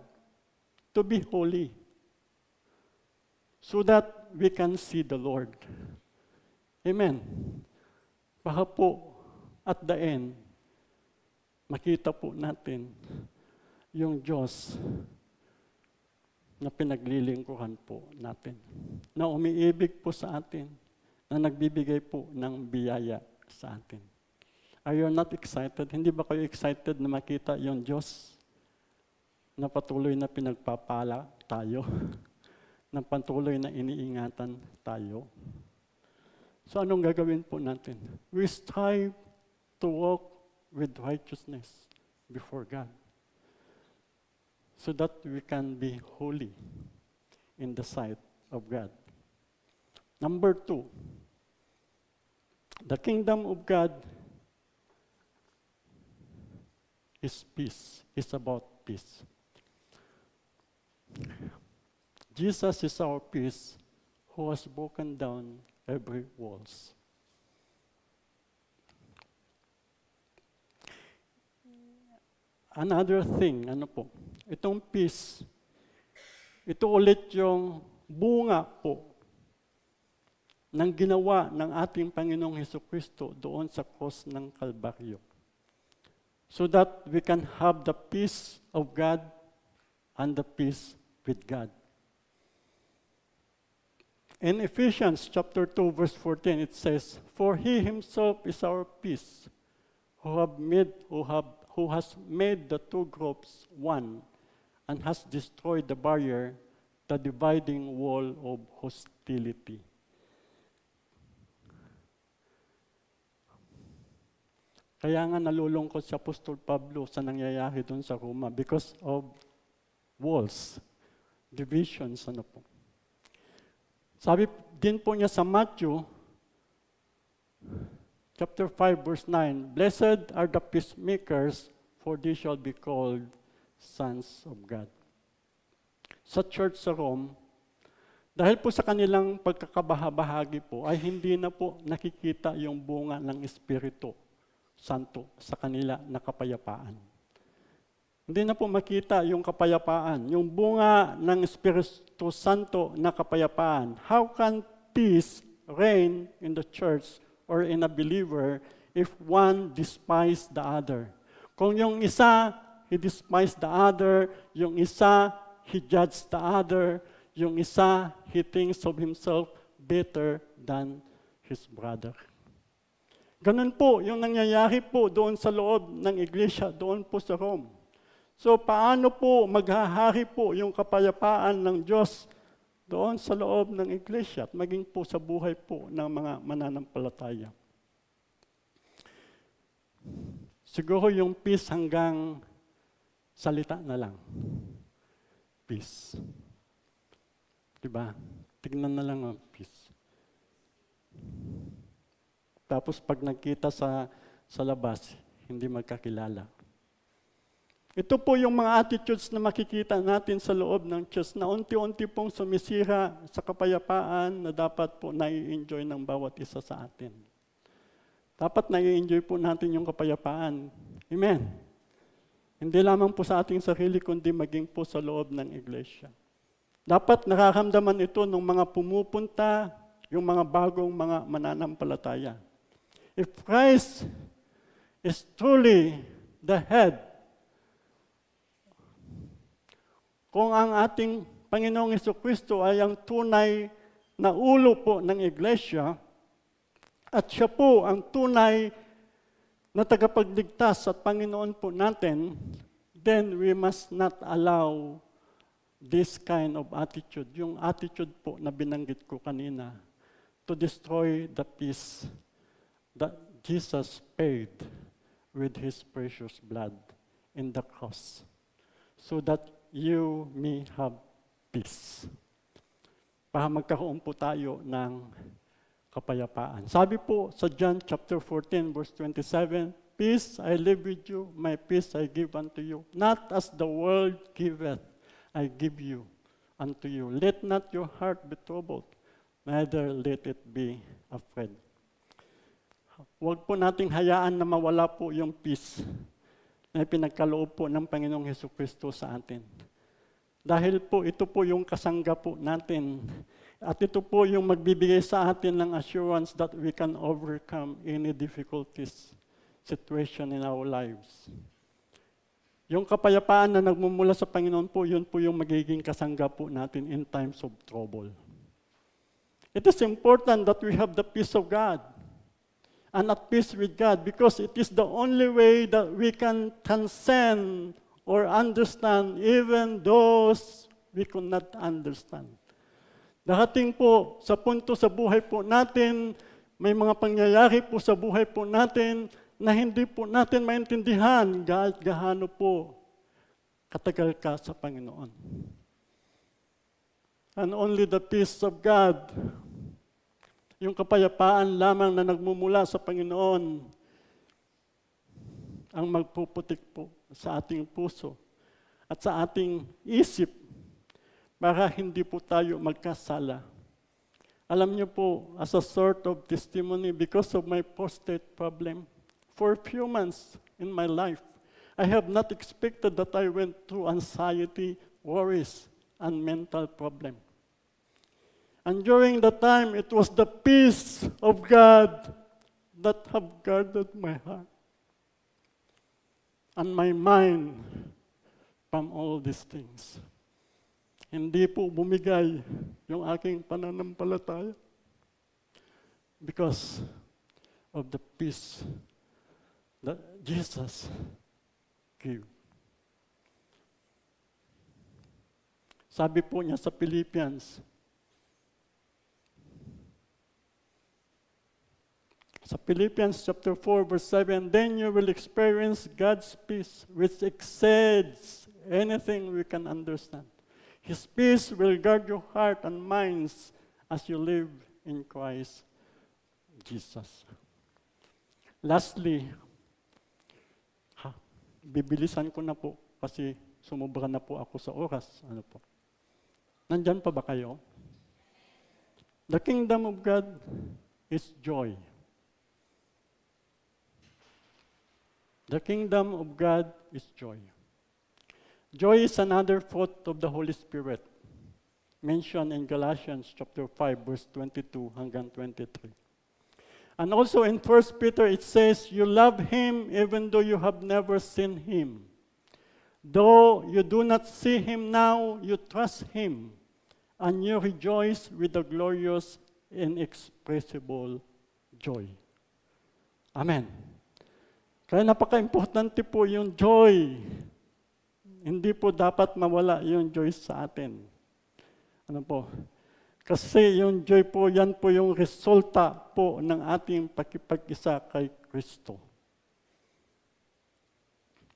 to be holy, so that we can see the Lord. Amen. Baka po, at the end, makita po natin yung Diyos na pinaglilingkuran po natin, na umiibig po sa atin, na nagbibigay po ng biyaya sa atin. Are you not excited? Hindi ba kayo excited na makita yung Diyos na patuloy na pinagpapala tayo, na patuloy na iniingatan tayo? So anong gagawin po natin? We strive to walk with righteousness before God so that we can be holy in the sight of God. Number 2, the kingdom of God is peace. It's about peace. Jesus is our peace who has broken down every walls. Another thing, itong peace, ito ulit yung bunga po ng ginawa ng ating Panginoong Hesukristo doon sa cross ng Kalbaryo. So that we can have the peace of God and the peace with God. In Ephesians chapter 2, verse 14, it says, "For he himself is our peace, who has made the two groups one, and has destroyed the barrier, the dividing wall of hostility." Kaya nga nalulungkot si Apostol Pablo sa nangyayari doon sa Roma because of walls, divisions, ano po. Sabi din po niya sa Matthew, chapter 5, verse 9, "Blessed are the peacemakers, for they shall be called sons of God." Sa church sa Rome, dahil po sa kanilang pagkakabahabahagi po, ay hindi na po nakikita yung bunga ng Espiritu Santo sa kanila na kapayapaan. Hindi na po makita yung kapayapaan, yung bunga ng Espiritu Santo na kapayapaan. How can peace reign in the church or in a believer if one despises the other? Kung yung isa, he despises the other, yung isa, he judges the other, yung isa, he thinks of himself better than his brother. Ganun po yung nangyayari po doon sa loob ng iglesia, doon po sa Rome. So paano po maghahari po yung kapayapaan ng Diyos doon sa loob ng iglesia at maging po sa buhay po ng mga mananampalataya? Siguro yung peace hanggang salita na lang. Peace. Diba? Tignan na lang ang peace. Tapos pag nagkita sa labas, hindi magkakilala. Ito po yung mga attitudes na makikita natin sa loob ng church na unti-unti pong sumisira sa kapayapaan na dapat po nai-enjoy ng bawat isa sa atin. Dapat nai-enjoy po natin yung kapayapaan. Amen. Hindi lamang po sa ating sarili, kundi maging po sa loob ng iglesia. Dapat nararamdaman ito ng mga pumupunta, yung mga bagong mga mananampalataya. If Christ is truly the head, kung ang ating Panginoong Jesucristo ay ang tunay na ulo po ng iglesia, at siya po ang tunay na tagapagligtas at Panginoon po natin, then we must not allow this kind of attitude, yung attitude po na binanggit ko kanina, to destroy the peace that Jesus paid with His precious blood in the cross, so that you may have peace. Para magkaroon po tayo ng kapayapaan. Sabi po sa John chapter 14, verse 27, "Peace I leave with you, my peace I give unto you. Not as the world giveth, I give you unto you. Let not your heart be troubled, neither let it be afraid." Huwag po nating hayaan na mawala po yung peace na pinagkaloob po ng Panginoong Jesucristo sa atin. Dahil po ito po yung kasangga po natin. At ito po yung magbibigay sa atin ng assurance that we can overcome any difficulties, situation in our lives. Yung kapayapaan na nagmumula sa Panginoon po, yun po yung magiging kasangga po natin in times of trouble. It is important that we have the peace of God and at peace with God, because it is the only way that we can transcend or understand even those we could not understand. Darating po sa punto sa buhay po natin, may mga pangyayari po sa buhay po natin na hindi po natin maintindihan kahit gaano po katagal ka sa Panginoon. And only the peace of God, yung kapayapaan lamang na nagmumula sa Panginoon, ang magpuputik po sa ating puso at sa ating isip para hindi po tayo magkasala. Alam niyo po, as a sort of testimony, because of my prostate problem, for a few months in my life, I have not expected that I went through anxiety, worries, and mental problem. And during the time, it was the peace of God that have guarded my heart and my mind from all these things. Hindi po bumigay yung aking pananampalataya. Because of the peace that Jesus gave. Sabi po niya sa Philippians, chapter 4, verse 7, then you will experience God's peace, which exceeds anything we can understand. His peace will guard your heart and minds as you live in Christ Jesus. Lastly, bibilisan ko na po kasi sumubra na po ako sa oras. Ano po? Nandyan pa ba kayo? The kingdom of God is joy. The kingdom of God is joy. Joy is another fruit of the Holy Spirit, mentioned in Galatians chapter 5, verse 22 hanggang 23. And also in 1 Peter, it says, you love Him even though you have never seen Him. Though you do not see Him now, you trust Him, and you rejoice with the glorious, inexpressible joy. Amen. Kaya napaka-importante po yung joy. Hindi po dapat mawala yung joy sa atin. Ano po? Kasi yung joy po, yan po yung resulta po ng ating pakipag-isa kay Kristo.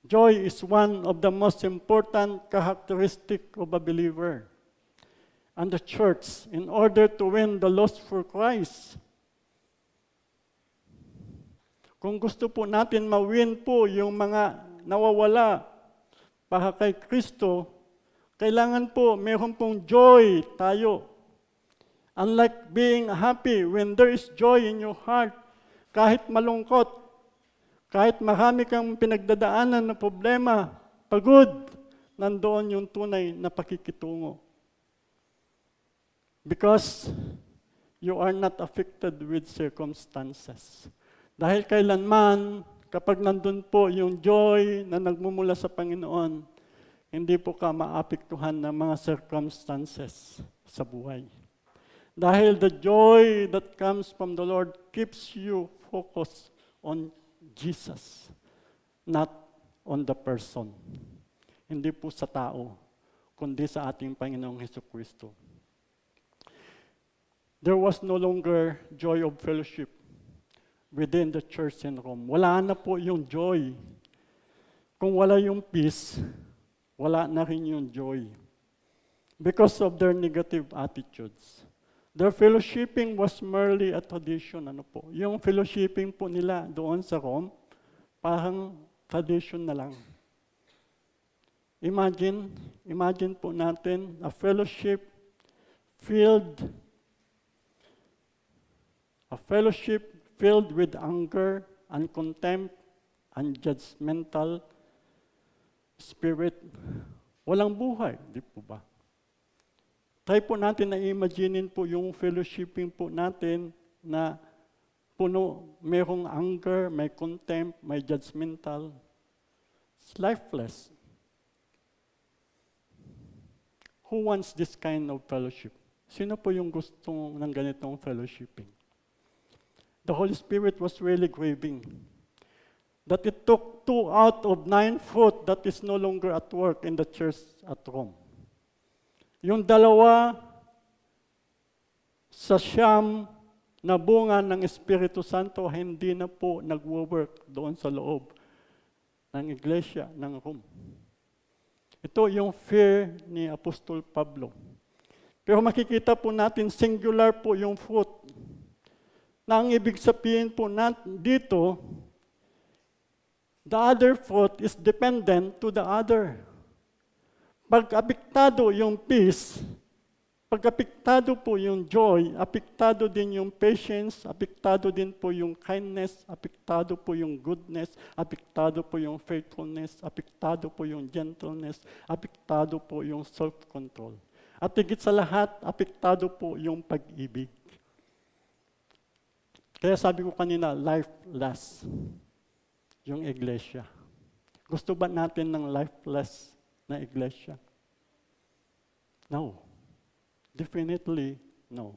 Joy is one of the most important characteristic of a believer. And the church, in order to win the lost for Christ, kung gusto po natin ma-win po yung mga nawawala para kay Kristo, kailangan po meron pong joy tayo. Unlike being happy, when there is joy in your heart, kahit malungkot, kahit marami kang pinagdadaanan na problema, pagod, nandoon yung tunay na pakikitungo. Because you are not affected with circumstances. Dahil kailanman, kapag nandun po yung joy na nagmumula sa Panginoon, hindi po ka maapektuhan ng mga circumstances sa buhay. Dahil the joy that comes from the Lord keeps you focused on Jesus, not on the person. Hindi po sa tao, kundi sa ating Panginoong Hesukristo. There was no longer joy of fellowship within the church in Rome. Wala na po yung joy. Kung wala yung peace, wala na rin yung joy. Because of their negative attitudes. Their fellowshipping was merely a tradition. Ano po? Yung fellowshipping po nila doon sa Rome, parang tradition na lang. Imagine po natin a fellowship filled with anger and contempt and judgmental spirit. Walang buhay, di po ba? Try po natin na imaginein po yung fellowshipping po natin na puno, mayroong anger, may contempt, may judgmental. It's lifeless. Who wants this kind of fellowship? Sino po yung gusto ng ganitong fellowshipping? The Holy Spirit was really grieving that it took 2 out of 9 fruit that is no longer at work in the church at Rome. Yung 2 sa 9 na bunga ng Espiritu Santo hindi na po nagwo-work doon sa loob ng iglesia ng Rome. Ito yung fear ni Apostol Pablo. Pero makikita po natin singular po yung fruit. Na ang ibig sabihin po natin dito, the other fruit is dependent to the other. Pag apektado yung peace, pag apektado po yung joy, apektado din yung patience, apektado din po yung kindness, apektado po yung goodness, apektado po yung faithfulness, apektado po yung gentleness, apektado po yung self-control. At higit sa lahat, apektado po yung pag-ibig. Kaya sabi ko kanina, lifeless yung iglesia. Gusto ba natin ng lifeless na iglesia? No. Definitely no.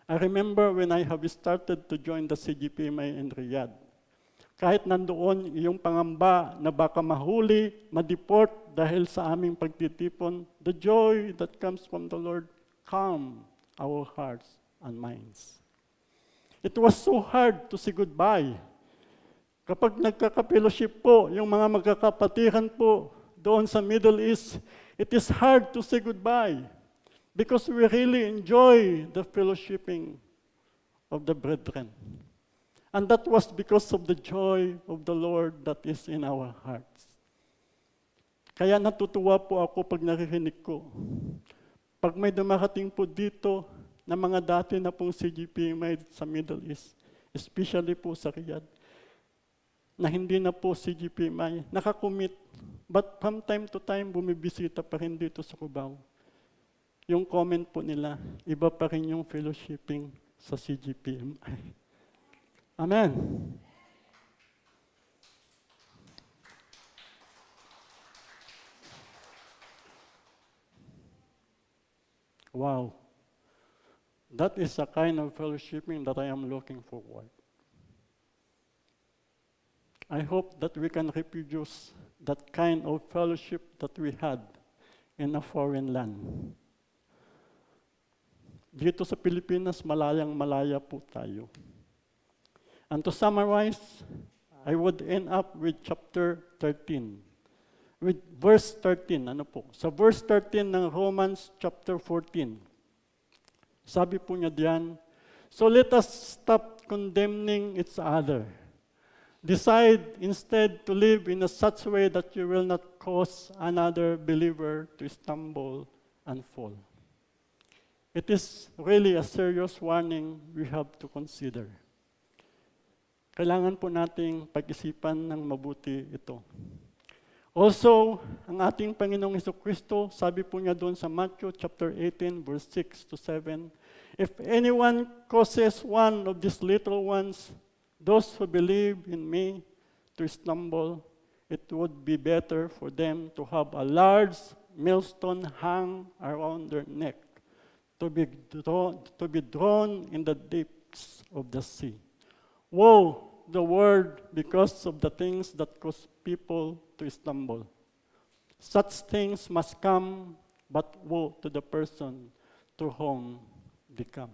I remember when I have started to join the CGPMA in Riyadh. Kahit nandoon yung pangamba na baka mahuli, ma-deport dahil sa aming pagtitipon, the joy that comes from the Lord calm our hearts and minds. It was so hard to say goodbye. Kapag nagkaka-fellowship po, yung mga magkakapatiran po doon sa Middle East, it is hard to say goodbye because we really enjoy the fellowshipping of the brethren. And that was because of the joy of the Lord that is in our hearts. Kaya natutuwa po ako pag naririnig ko. Pag may dumarating po dito na mga dati na pong CGPMA sa Middle East, especially po sa Riyadh, na hindi na po CGPMA, nakakommit, but from time to time bumibisita pa rin dito sa Cubao. Yung comment po nila, iba pa rin yung fellowshipping sa CGPMA. Amen. Wow. That is a kind of fellowshipping that I am looking forward. I hope that we can reproduce that kind of fellowship that we had in a foreign land. Dito sa Pilipinas, malayang-malaya po tayo. And to summarize, I would end up with chapter 13. With verse 13, ano po? Sa verse 13 ng Romans chapter 14. Sabi po niya diyan, so let us stop condemning each other. Decide instead to live in a such way that you will not cause another believer to stumble and fall. It is really a serious warning we have to consider. Kailangan po nating pag-isipan ng mabuti ito. Also, ang ating Panginoong Jesucristo, sabi po niya doon sa Matthew chapter 18, verse 6 to 7, if anyone causes one of these little ones, those who believe in me, to stumble, it would be better for them to have a large millstone hung around their neck, to be drawn in the depths of the sea. Woe the world because of the things that cause people to stumble. Such things must come, but woe to the person to whom they come.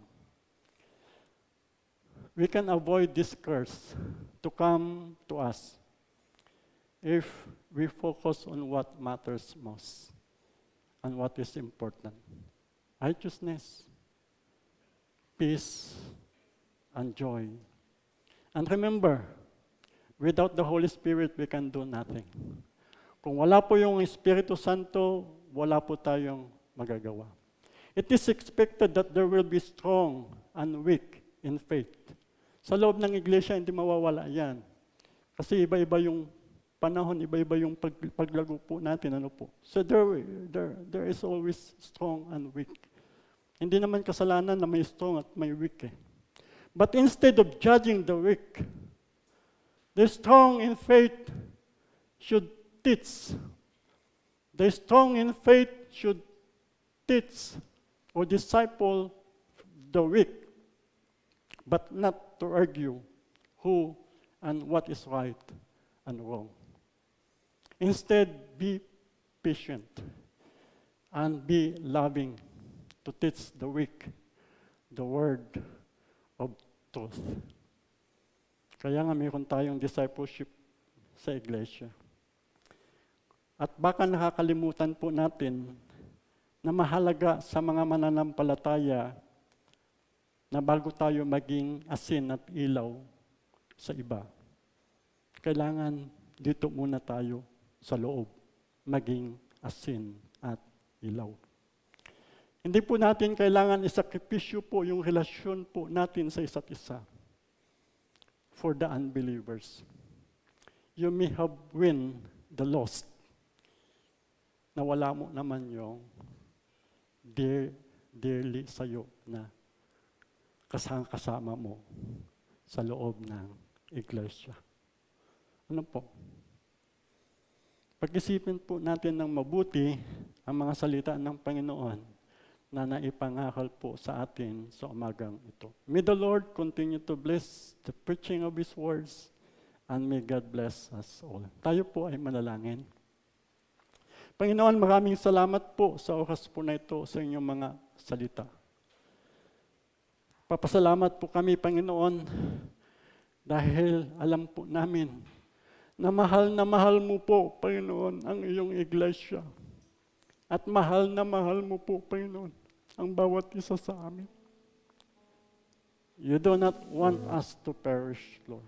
We can avoid this curse to come to us if we focus on what matters most and what is important. Righteousness, peace, and joy. And remember, without the Holy Spirit, we can do nothing. Kung wala po yung Espiritu Santo, wala po tayong magagawa. It is expected that there will be strong and weak in faith. Sa loob ng iglesia, hindi mawawala yan. Kasi iba-iba yung panahon, iba-iba yung paglago po natin. Ano po. So there is always strong and weak. Hindi naman kasalanan na may strong at may weak eh. But instead of judging the weak, the strong in faith should teach. The strong in faith should teach or disciple the weak, but not to argue who and what is right and wrong. Instead, be patient and be loving to teach the weak the word of truth. Kaya nga mayroon tayong discipleship sa iglesia. At baka nakakalimutan po natin na mahalaga sa mga mananampalataya na bago tayo maging asin at ilaw sa iba, kailangan dito muna tayo sa loob maging asin at ilaw. Hindi po natin kailangan isakripisyo po yung relasyon po natin sa isa't isa for the unbelievers. You may have win the lost na wala mo naman yung dearly sa'yo na kasama mo sa loob ng iglesia. Ano po? Pag-isipin po natin ng mabuti ang mga salita ng Panginoon na naipangakal po sa atin sa umagang ito. May the Lord continue to bless the preaching of His words, and may God bless us all. Tayo po ay manalangin. Panginoon, maraming salamat po sa oras po na ito sa inyong mga salita. Papasalamat po kami, Panginoon, dahil alam po namin na mahal mo po, Panginoon, ang iyong iglesia. At mahal mo po, Panginoon, ang bawat isa sa amin. You do not want us to perish, Lord.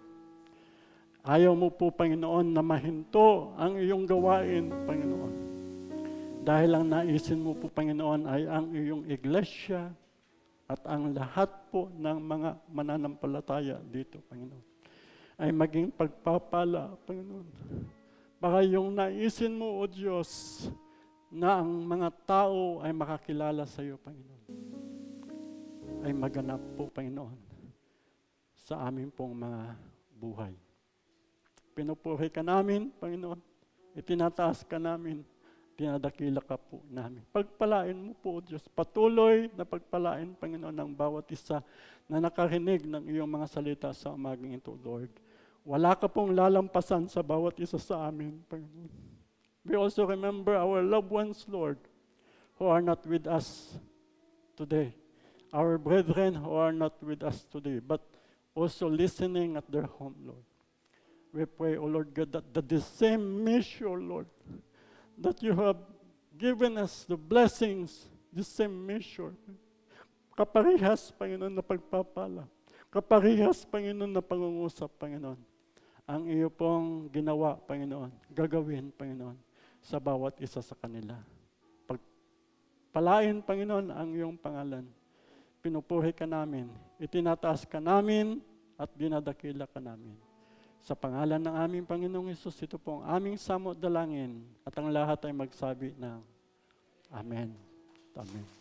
Ayaw mo po, Panginoon, na mahinto ang iyong gawain, Panginoon. Dahil ang naisin mo po, Panginoon, ay ang iyong iglesia at ang lahat po ng mga mananampalataya dito, Panginoon, ay maging pagpapala, Panginoon. Baka yung naisin mo, O Diyos, na ang mga tao ay makakilala sa iyo, Panginoon, ay maganap po, Panginoon, sa amin pong mga buhay. Pinupuri ka namin, Panginoon. Itinataas ka namin. Dinadakila ka po namin. Pagpalain mo po, O Diyos. Patuloy na pagpalain, Panginoon, ng bawat isa na nakarinig ng iyong mga salita sa umagang ito, Lord. Wala ka pong lalampasan sa bawat isa sa amin, Panginoon. We also remember our loved ones, Lord, who are not with us today. Our brethren who are not with us today, but also listening at their home, Lord. We pray, O Lord God, that the same measure, Lord, that you have given us the blessings, the same measure. Kaparehas, Panginoon, na pagpapala. Kaparehas, Panginoon, na pangungusap, Panginoon. Ang iyo pong ginawa, Panginoon, gagawin, Panginoon, sa bawat isa sa kanila. Pagpalain, Panginoon, ang iyong pangalan. Pinupuri ka namin, itinataas ka namin, at dinadakila ka namin. Sa pangalan ng aming Panginoong Hesus, ito po ang aming samot dalangin, at ang lahat ay magsabi ng Amen. Amen.